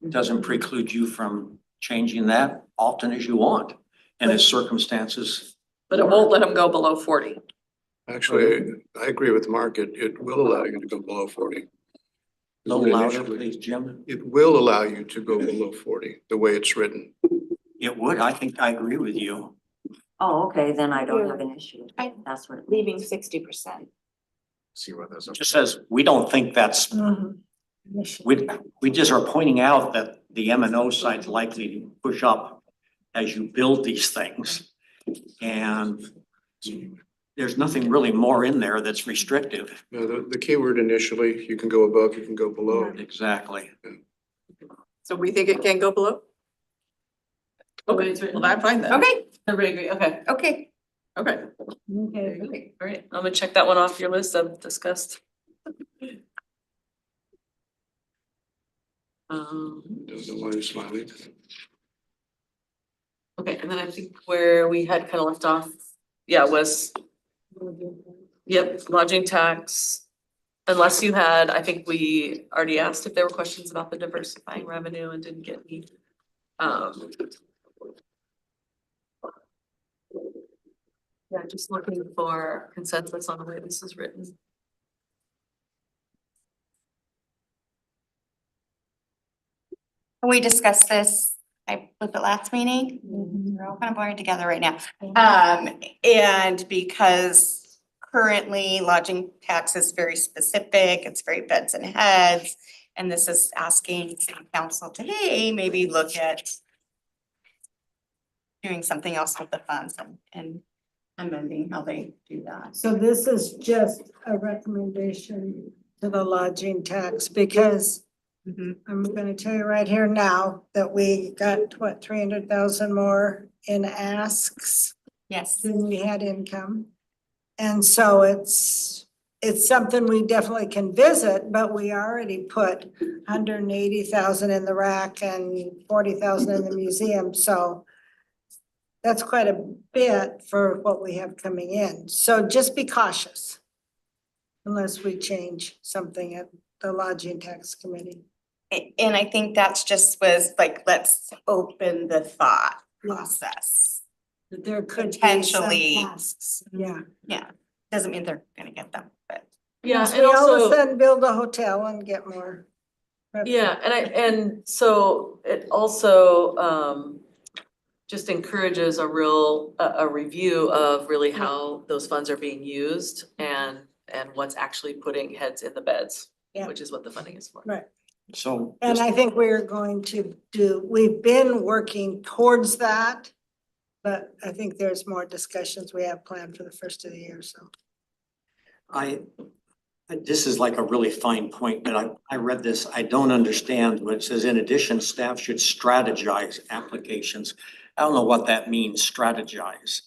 Doesn't preclude you from changing that often as you want and as circumstances. But it won't let them go below 40. actually, I agree with Mark. It will allow you to go below 40. A little louder, please, Jim. It will allow you to go below 40, the way it's written. It would. I think I agree with you. Oh, okay, then I don't have an issue. That's what it means. Leaving 60%. See what those. It just says, we don't think that's, we just are pointing out that the M and O side's likely to push up as you build these things. And there's nothing really more in there that's restrictive. No, the key word initially, you can go above, you can go below. Exactly. So we think it can go below? Okay, well, I'm fine then. okay, everybody agree, okay, okay. Okay. Okay. all right, I'm gonna check that one off your list of discussed. Don't know why you're smiling. Okay, and then I think where we had kind of left off, yeah, was, yep, lodging tax. Unless you had, I think we already asked if there were questions about the diversifying revenue and didn't get any. Yeah, just looking for consensus on the way this is written. We discussed this, I believe the last meeting. We're all kind of blurring together right now. And because currently lodging tax is very specific, it's very beds and heads. And this is asking city council to, hey, maybe look at doing something else with the funds and amending how they do that. So this is just a recommendation to the lodging tax because I'm gonna tell you right here now that we got, what, 300,000 more in asks Yes. than we had income. And so it's something we definitely can visit, but we already put 180,000 in the rack and 40,000 in the museum, so that's quite a bit for what we have coming in. So just be cautious unless we change something at the lodging tax committee. And I think that's just was like, let's open the thought process. There could be some Potentially. tasks, yeah. Yeah, doesn't mean they're gonna get them, but. Yeah, Yes, and we all of a also, sudden build a hotel and get more. revenue. yeah, and so it also just encourages a real, a review of really how those funds are being used and what's actually putting heads in the beds, Yeah. which is what the funding is for. Right. So. And I think we're going to we've been working towards that. But I think there's more discussions we have planned for the first of the year, so. This is like a really fine point, but I read this, I don't understand what it says. In addition, staff should strategize applications. I don't know what that means, strategize.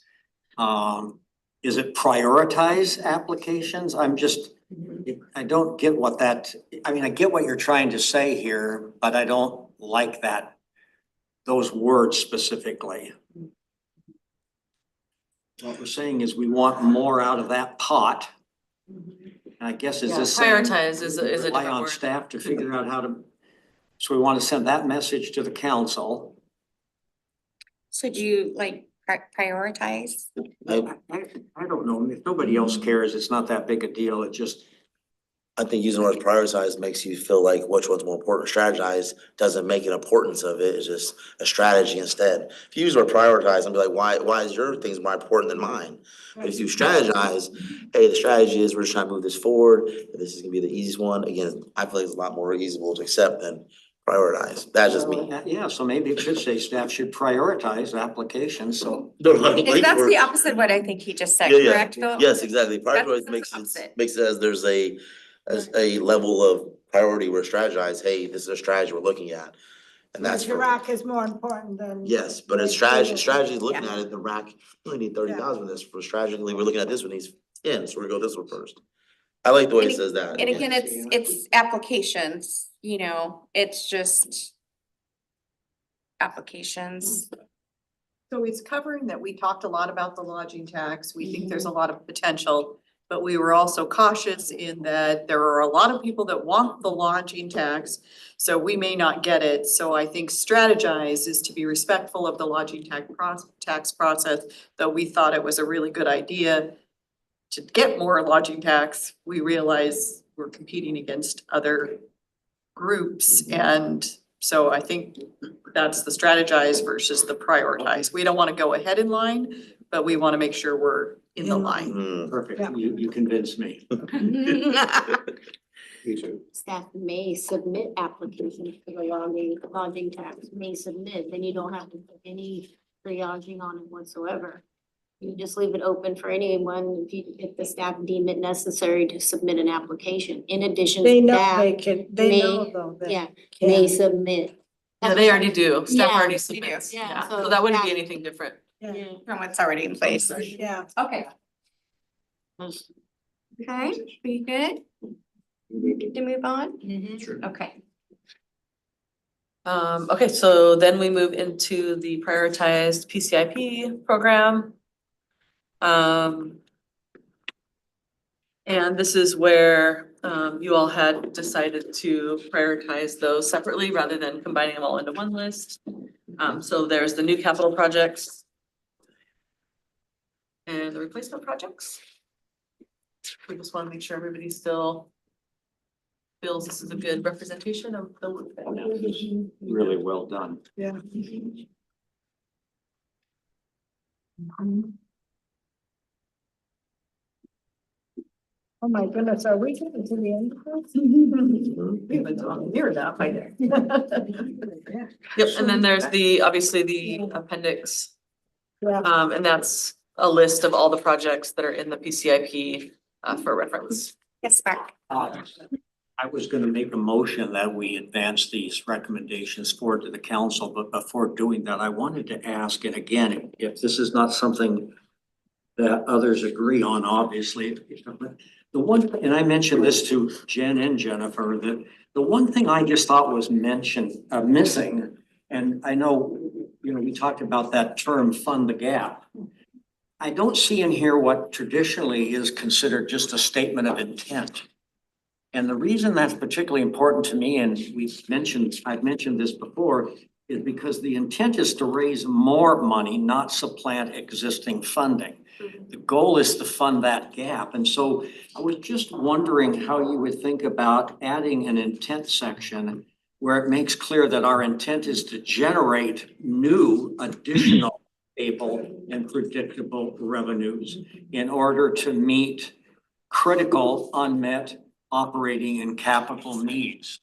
Is it prioritize applications? I don't get what that, I mean, I get what you're trying to say here, but I don't like that, those words specifically. What we're saying is we want more out of that pot. And I guess is Yeah, this saying prioritize is a rely different on word. staff to figure out how to, so we want to send that message to the council. So do you like prioritize? I don't know, if nobody else cares, it's not that big a deal, it just, I think using the word prioritize makes you feel like which one's more important. Strategize doesn't make an importance of it, it's just a strategy instead. If you use the word prioritize, and be like, why is your things more important than mine? But if you strategize, hey, the strategy is we're just trying to move this forward, and this is gonna be the easiest one, again, I feel like it's a lot more easable to accept than prioritize. That's just me. yeah, so maybe it should say staff should prioritize applications, so. No, I like That's word- the opposite of what I think he just said, Yeah, yeah. correct, Phil? Yes, exactly. That's Prioritize the makes opposite. it, makes it as there's a level of priority where strategize, hey, this is a strategy we're looking at. And that's The for, rack is more important than. yes, but it's strategy is looking at it, the rack, we only need 30,000 for this, for strategically, we're looking at this one needs 10, so we're gonna go this one first. I like the way it says that. And again, it's applications, you know, it's just applications. So it's covering that we talked a lot about the lodging tax. We think there's a lot of potential. But we were also cautious in that there are a lot of people that want the lodging tax, so we may not get it. So I think strategize is to be respectful of the lodging tax process, though we thought it was a really good idea to get more lodging tax. We realize we're competing against other groups, and so I think that's the strategize versus the prioritize. We don't want to go ahead in line, but we want to make sure we're in the line. Mm. Perfect, Yeah. you convinced me. Staff may submit applications for the lodging tax, may submit, then you don't have to put any triaging on it whatsoever. You just leave it open for anyone, if the staff deem it necessary to submit an application. In addition They to know that, they know though. they yeah, can. may submit. Yeah, they already do, staff Yeah, already they do. submits, Yeah, yeah, so so that wouldn't be that- anything different. Yeah, From what's already in place. yeah. Okay. Okay, we good? We good to move on? Sure. Okay. Okay, so then we move into the prioritized PCIP program. And this is where you all had decided to prioritize those separately rather than combining them all into one list. So there's the new capital projects and the replacement projects. We just want to make sure everybody still feels this is a good representation of the work that we have. Really well done. Yeah. Oh my goodness, are we getting to the end of this? We've been talking near enough, I think. Yep, and then there's obviously the appendix. Yeah. And that's a list of all the projects that are in the PCIP for reference. Yes, Mark. I was gonna make a motion that we advance these recommendations forward to the council, but before doing that, I wanted to ask, and again, if this is not something that others agree on, obviously. But the one, and I mentioned this to Jen and Jennifer, that the one thing I just thought was missing, and I know, we talked about that term, fund the gap. I don't see in here what traditionally is considered just a statement of intent. And the reason that's particularly important to me, and I've mentioned this before, is because the intent is to raise more money, not supplant existing funding. The goal is to fund that gap. And so I was just wondering how you would think about adding an intent section where it makes clear that our intent is to generate new additional stable and predictable revenues in order to meet critical unmet operating and capital needs.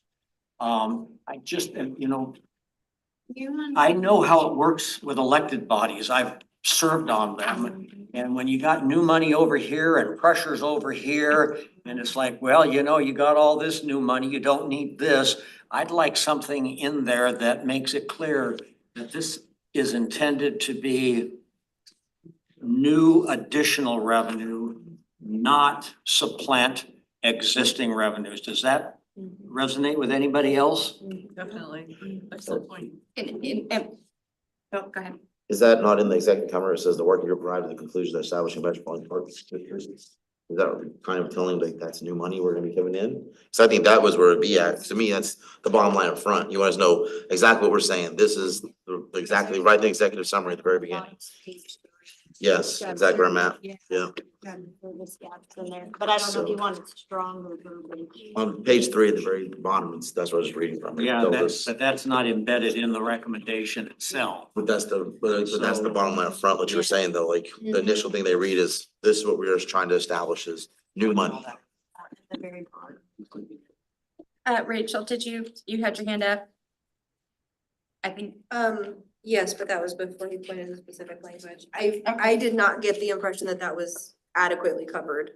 I just, I know how it works with elected bodies. I've served on them. And when you got new money over here and pressures over here, and it's like, well, you got all this new money, you don't need this. I'd like something in there that makes it clear that this is intended to be new additional revenue, not supplant existing revenues. Does that resonate with anybody else? Definitely. Excellent point. Oh, go ahead. Is that not in the executive comment? It says the working group arrived at the conclusion of establishing metropolitan parks. Is that kind of telling like that's new money we're gonna be giving in? So I think that was where it'd be at. To me, that's the bottom line up front. You want us to know exactly what we're saying. This is exactly right in the executive summary at the very beginning. Yes, exactly where I'm at. Yeah. But I don't know if you want it strong or. On page 3 at the very bottom, that's what I was reading from. Yeah, but that's not embedded in the recommendation itself. But that's the bottom line up front, what you were saying though, like the initial thing they read is, this is what we are trying to establish is new money. The very bottom. Rachel, you had your hand up? I think. Yes, but that was before you pointed to specific language. I did not get the impression that that was adequately covered.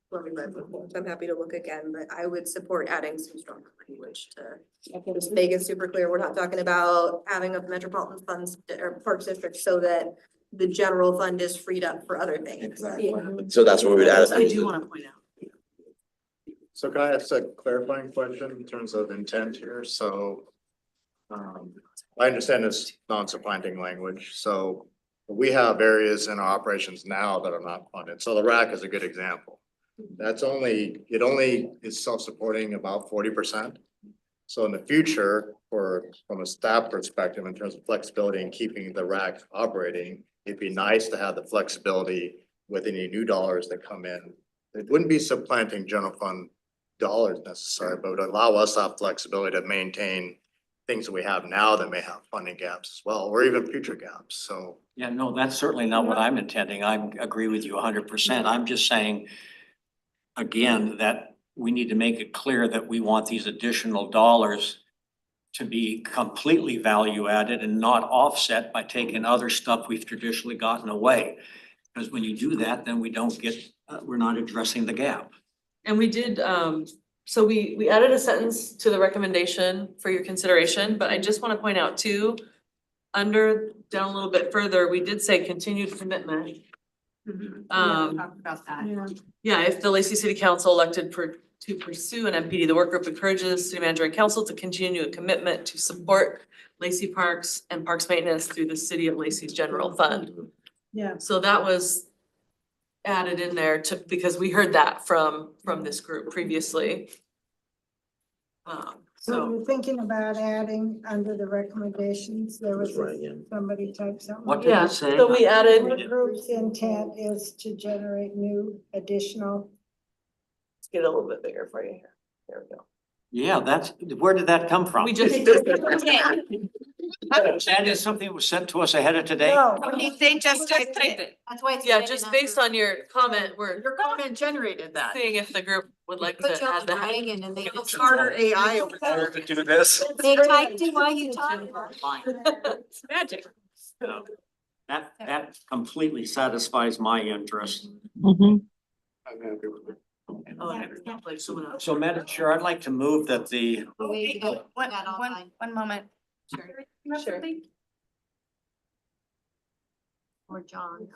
When we read before, so I'm happy to look again, but I would support adding some stronger language to just make it super clear. We're not talking about having a metropolitan funds or parks district so that the general fund is freed up for other things. Exactly. So that's where we'd add. I do want to point out. So can I ask a clarifying question in terms of intent here? So I understand it's non-supplanting language, so we have areas in our operations now that are not funded. So the rack is a good example. It only is self-supporting about 40%. So in the future, from a staff perspective, in terms of flexibility and keeping the rack operating, it'd be nice to have the flexibility with any new dollars that come in. It wouldn't be supplanting general fund dollars necessarily, but would allow us to have flexibility to maintain things that we have now that may have funding gaps as well, or even future gaps, so. Yeah, no, that's certainly not what I'm intending. I agree with you 100%. I'm just saying, again, that we need to make it clear that we want these additional dollars to be completely value added and not offset by taking other stuff we've traditionally gotten away. Because when you do that, then we don't get, we're not addressing the gap. And we did, so we added a sentence to the recommendation for your consideration, but I just want to point out too, down a little bit further, we did say continued commitment. Talk about that. Yeah, if the Lacey City Council elected to pursue an MPD, the work group encourages city manager and council to continue a commitment to support Lacey Parks and parks maintenance through the city of Lacey's general fund. Yeah. So that was added in there because we heard that from this group previously. So you're thinking about adding under the recommendations, there was Right, yeah. somebody typed something. What did Yeah, it say? so we added, The group's intent is to generate new additional. let's get it a little bit bigger for you here. There we go. Yeah, where did that come from? We just. That is something that was sent to us ahead of today? No, They just typed it. That's why it's. Yeah, just based on your comment, we're Your comment generated that. seeing if the group would like to Put you on add the that. dragon and they. Smarter AI over there. To do this? They typed it while you talked. It's magic. That completely satisfies my interest. I'm happy with it. Oh, I can't play someone else. So Madam Chair, I'd like to move that the, One moment. Sure. Or John.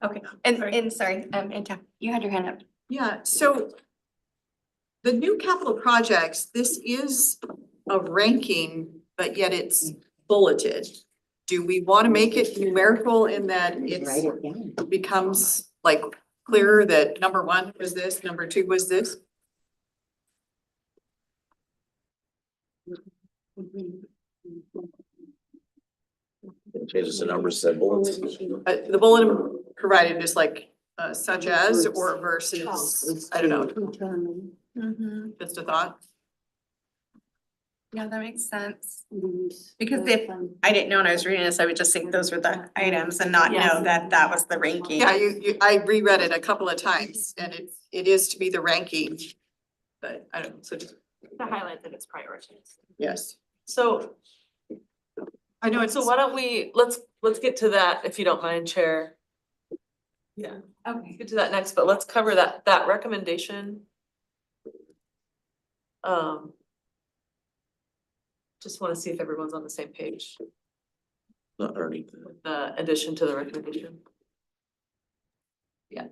Okay, and sorry, Anita, you had your hand up. Yeah, so the new capital projects, this is a ranking, but yet it's bulleted. Do we want to make it numerical in that it's becomes like clearer that number one was this, number two was this? Changes the numbers, said bullets. The bulletin provided is like such as or versus, I don't know, Mm-hmm. just a thought. Yeah, that makes sense. Because if I didn't know when I was reading this, I would just think those were the items and not know Yes. that that was the ranking. Yeah, I reread it a couple of times and it is to be the ranking. But I don't know, so just, To highlight that it's prioritized. yes. So, I know it's. so why don't we, let's get to that if you don't mind, Chair. Yeah, Okay. get to that next, but let's cover that recommendation. Just wanna see if everyone's on the same page Not already. with the addition to the recommendation. Yeah.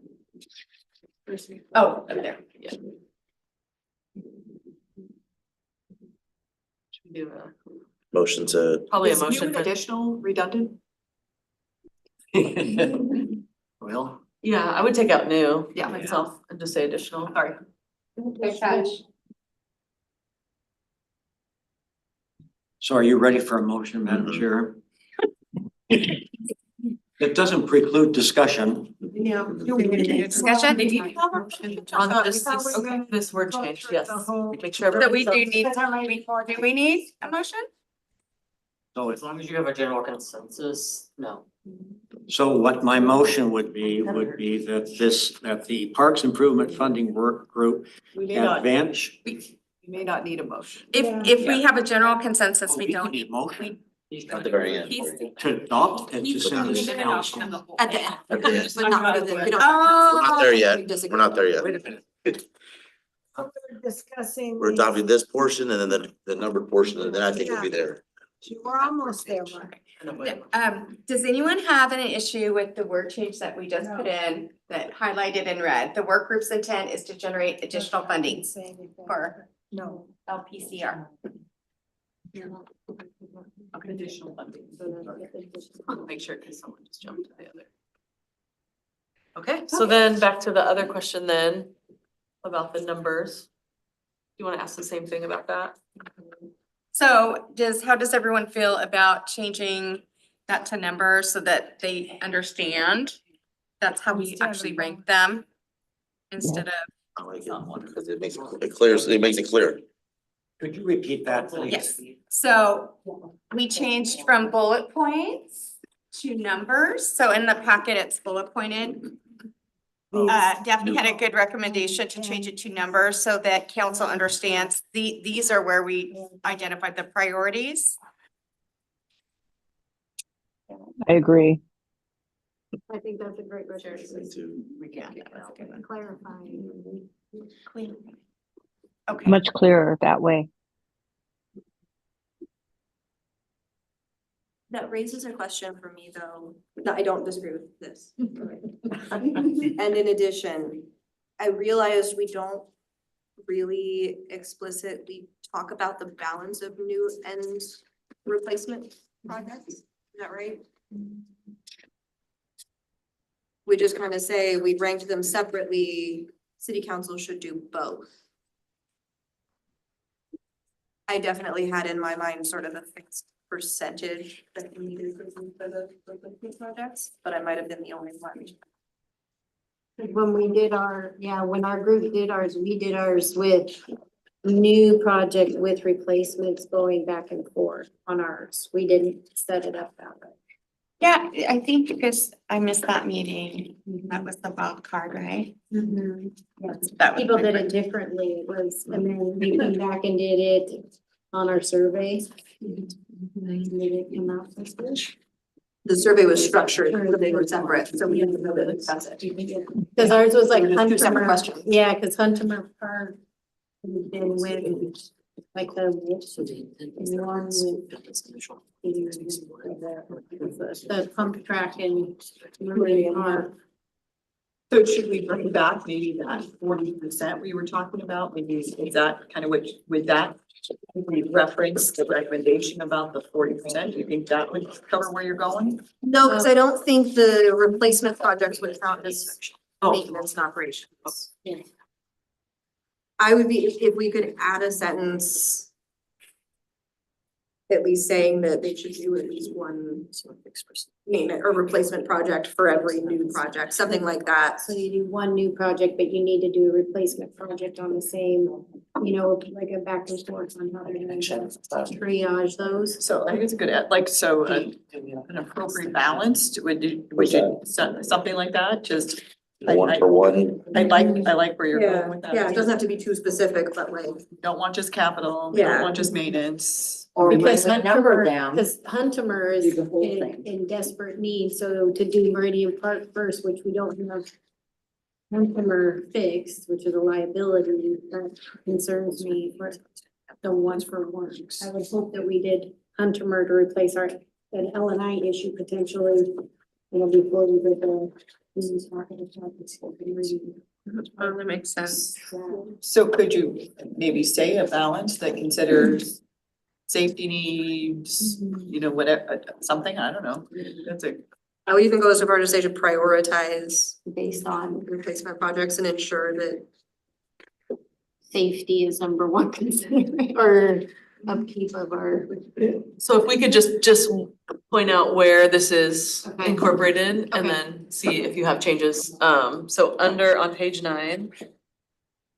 Oh, over there. Yeah. Should we do Motion to, probably a Is new motion and for, additional redundant? Well, yeah, I would take out new Yeah. myself and just say additional. Sorry. Good catch. so are you ready for a motion, Madam Mhm. Chair? It doesn't preclude discussion. Discussion? On this word change, yes. Make sure That we everybody's do on- need, do we need a motion? So As long as you have a general consensus, no. So what my motion would be that the Parks Improvement Funding Workgroup We may not, advance. we may not need a motion. If we have a general consensus, we don't need motion at the very end. to adopt and to send this to council. At the end. At the end. But not for the, we don't. Oh. We're not there yet. We're not there yet. Wait a minute. Discussing. We're adopting this portion and then the numbered portion, and then I think we'll be there. We're almost there, Mark. Does anyone have an issue with the word change that we just put in that highlighted in red? The work group's intent is to generate additional funding for No. LPCR. Additional funding. Make sure, cause someone just jumped to the other. Okay, so then back to the other question then, about the numbers. You wanna ask the same thing about that? So how does everyone feel about changing that to numbers so that they understand? That's how we actually rank them instead of, I like it, because it makes it clear, it makes it clear. Could you repeat that, please? yes. So we changed from bullet points to numbers. So in the packet, it's bullet pointed. Daphne had a good recommendation to change it to numbers so that council understands these are where we identified the priorities. I agree. I think that's a great recommendation. Yeah, that's a good one. Clarifying. Clean. Okay. Much clearer that way. That raises a question for me though. No, I don't disagree with this. And in addition, I realized we don't really explicitly talk about the balance of new and replacement projects. Is that right? We just kind of say we ranked them separately. City council should do both. I definitely had in my mind sort of a fixed percentage that we needed for the replacement projects, but I might have been the only one. When we did when our group did ours, we did ours with new projects with replacements going back and forth on ours. We didn't set it up that way. Yeah, I think because I missed that meeting. That was the wild card, right? That was People my did first- it differently and then we came back and did it on our survey. Did it come out this way? The survey was structured, so they were separate, so we didn't know that that's it. Cause ours was like Two separate Hunter, questions. yeah, cause Hunter Park. We've been with like the pump track and Meridian Park. So should we bring back maybe that 40% we were talking about? Maybe is that kind of what, with that? If we reference the recommendation about the 40%, do you think that would cover where you're going? No, because I don't think the replacement projects would count as Oh. maintenance and operations. Yeah. I would be, if we could add a sentence at least saying that they should do at least one maintenance or replacement project for every new project, something like that. So you do one new project, but you need to do a replacement project on the same, you know, like a back and forth on how they're gonna triage those. So I think it's a good, like, so an appropriate balance, would you, something like that, just. One for one. I like where you're going with that. Yeah, it doesn't have to be too specific, but like, Don't want just capital, Yeah. don't want just maintenance. Or Because write the number Huntemer, down. because Huntemer is Do the whole in, thing. in desperate need, so to do Meridian Park first, which we don't have Huntemer fixed, which is a liability, that concerns me for the one for one. I would hope that we did Huntemer to replace our, an L&I issue potentially, you know, before we did the. That makes sense. So could you maybe say a balance that considers safety needs, you know, whatever, something, I don't know, that's a. I would even go so far to say to prioritize Based on replacement projects and ensure that safety is number one consideration, or upkeep of our. So if we could just point out where this is Okay. incorporated and Okay. then see if you have changes. So on page 9,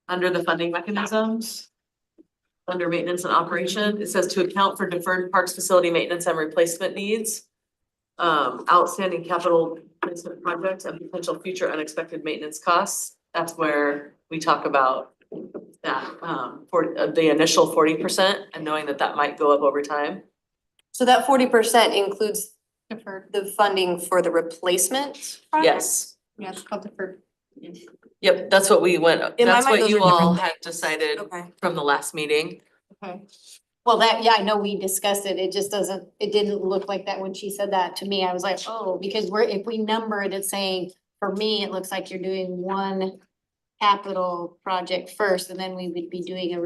under the funding mechanisms, under maintenance and operation, it says to account for deferred parks facility maintenance and replacement needs, outstanding capital replacement projects and potential future unexpected maintenance costs. That's where we talk about that, for the initial 40% and knowing that that might go up over time. so that 40% includes Deferred. the funding for the replacement project? Yes. Yeah, it's called deferred. Yep, that's what we went, In my that's mind, what those you are different all had things. decided Okay. from the last meeting. Okay. Well, that, yeah, I know we discussed it. It just doesn't, it didn't look like that when she said that to me. I was like, oh, because if we number it, it's saying, for me, it looks like you're doing one capital project first, and then we would be doing a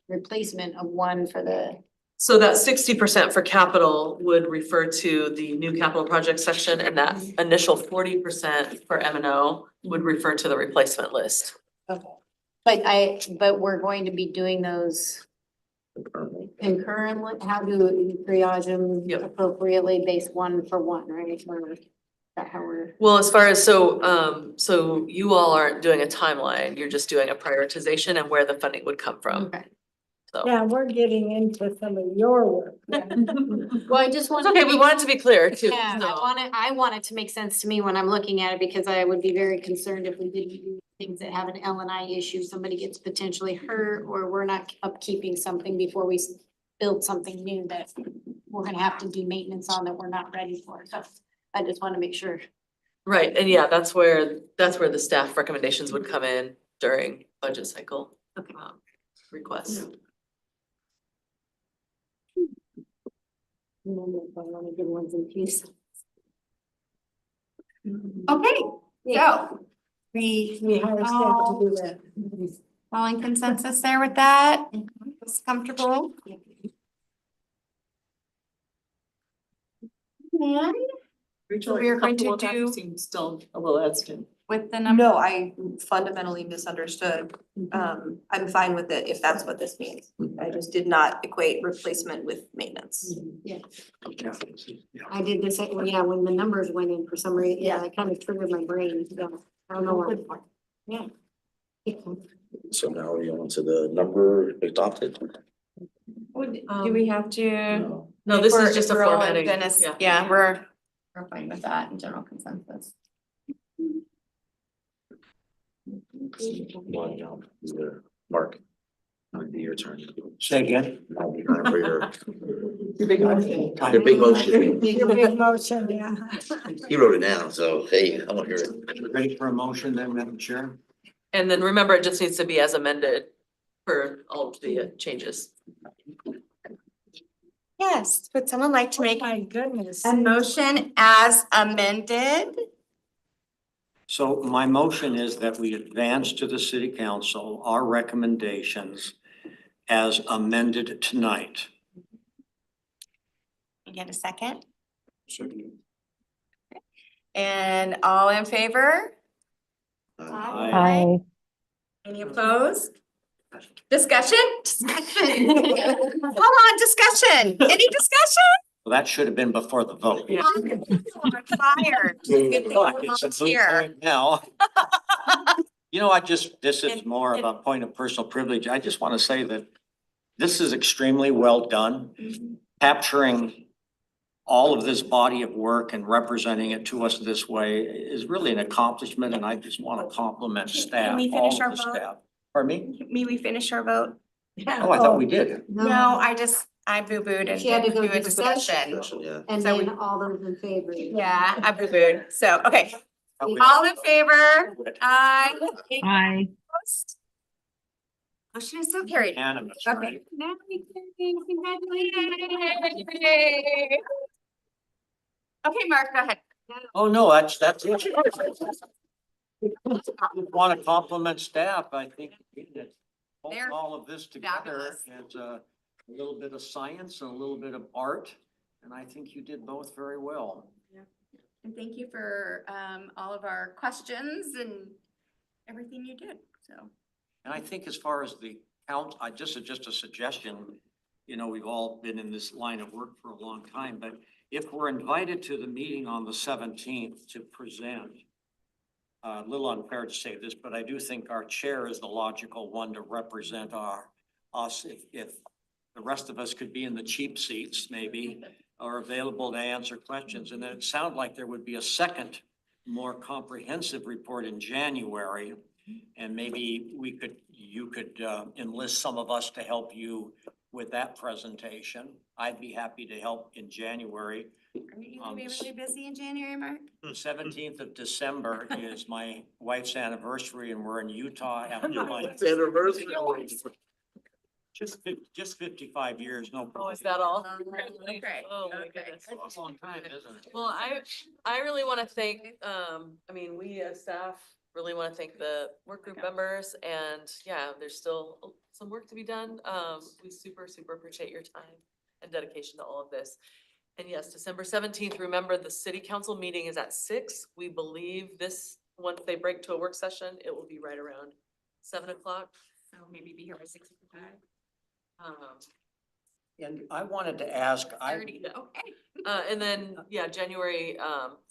replacement of one for the. So that 60% for capital would refer to the new capital project section, and that initial 40% for M and O would refer to the replacement list. Okay. But we're going to be doing those concurrently. How do we triage them Yep. appropriately based one for one, right? Or is that how we're. Well, as far as, so you all aren't doing a timeline, you're just doing a prioritization and where the funding would come from, Okay. so. Yeah, we're getting into some of your work. Well, I just wanted. Okay, we want it to be clear too, Yeah, so. I want it to make sense to me when I'm looking at it, because I would be very concerned if we didn't do things that have an L&I issue, somebody gets potentially hurt, or we're not upkeeping something before we build something new that we're gonna have to do maintenance on that we're not ready for. So I just want to make sure. Right, and yeah, that's where the staff recommendations would come in during budget cycle. Requests. Remember if I want to give ones in peace. Okay, so we hire staff to do that. all in consensus there with that? Is comfortable? And Rachel, we are going to comfortable with that? You do- seem still a little hesitant. with the number. No, I fundamentally misunderstood. I'm fine with it if that's what this means. I just did not equate replacement with maintenance. Yeah, I did this, well, yeah, when the numbers went in for some reason, yeah, it kind of triggered my brain. Yeah, I don't know why. Yeah. So now we're on to the number adopted. Do we have to? No, this We're- is just a we're all in formatting, goodness- yeah. Yeah, we're fine with that in general consensus. One, either Mark, it'll be your turn. Say again? I'll be time for your Your big motion. big motion. Your big motion, yeah. He wrote it down, so hey, I want to hear it. Ready for a motion then, Madam Chair? And then remember, it just needs to be as amended. for all of the changes. Yes, would someone like to make My goodness. a motion as amended? So my motion is that we advance to the city council our recommendations as amended tonight. You get a second? And all in favor? I, Any opposed? Discussion? Discussion. Hold on, discussion. Any discussion? Well, that should have been before the vote. On fire. Good thing Fuck, I'm it's a not moot here. point now. You know, this is And- more of and- a point of personal privilege. I just want to say that this is extremely well done. Capturing all of this body of work and representing it to us this way is really an accomplishment, and I just want to compliment staff, Can we all finish of our the vote? staff. Pardon me? May we finish our vote? Oh, I thought we did. No, I boo-booed and She had to didn't go do a discussion. discussion. Yeah. And So then all those in favor. Yeah, I boo-booed. So, okay, Thought we- all in favor? Aye. I, Opposed? Motion is so carried. Unanimous, Okay. right? Congratulations. Okay, Mark, go ahead. Oh, no, that's it. Want to compliment staff, I think. They're All of this together fabulous. is a little bit of science and a little bit of art, and I think you did both very well. And thank you for all of our questions and everything you did, so. And I think as far as the count, just a suggestion, you know, we've all been in this line of work for a long time, but if we're invited to the meeting on the 17th to present, a little unfair to say this, but I do think our chair is the logical one to represent us. If the rest of us could be in the cheap seats, maybe, or available to answer questions. And then it sounded like there would be a second, more comprehensive report in January. And maybe you could enlist some of us to help you with that presentation. I'd be happy to help in January. Are you gonna be really busy in January, Mark? The 17th of December is my wife's anniversary, and we're in Utah after my Anniversary. just 55 years, no. Oh, is that all? Okay. Oh, my Okay. goodness. That's a long time, isn't it? Well, I really want to thank, we as staff really want to thank the work group members, and yeah, there's still some work to be done. We super appreciate your time and dedication to all of this. And yes, December 17th, remember the city council meeting is at 6. We believe this, once they break to a work session, it will be right around 7 o'clock. So maybe be here by 6:55. And I wanted to ask, 30, okay. And then, yeah, January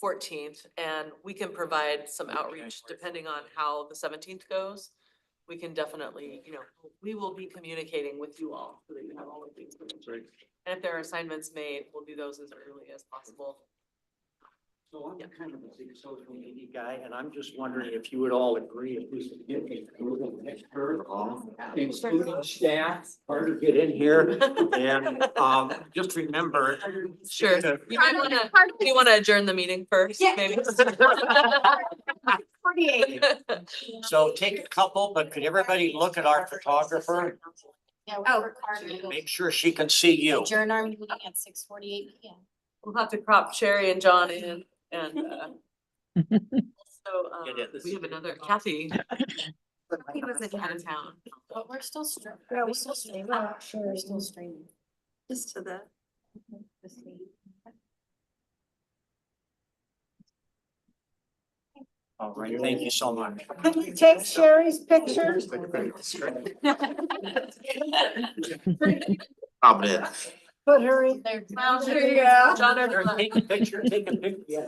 14th, and we can provide some outreach depending on how the 17th goes. We can definitely, we will be communicating with you all so that you have all of these. And if there are assignments made, we'll do those as early as possible. so I'm kind of a big social media guy, and I'm just wondering if you would all agree if we could get a Google expert, including staff, hard to get in here. And just remember. Sure. You wanna adjourn the meeting first, Yeah. maybe? 48. So take a couple, but could everybody look at our photographer? Yeah, Oh. we're required to Make sure she can see you. adjourn our meeting at 6:48 PM. We'll have to crop Sherry and John in, and so we have another Kathy. He was in Out of town. But we're still streaming. Yeah, We're still streaming. Sure. We're still streaming. Just to the. This meeting. All right, thank you so much. Can you take Sherry's picture? Confident. Put her in. There. Well, there you go. John or Take a picture, take a picture. Yeah.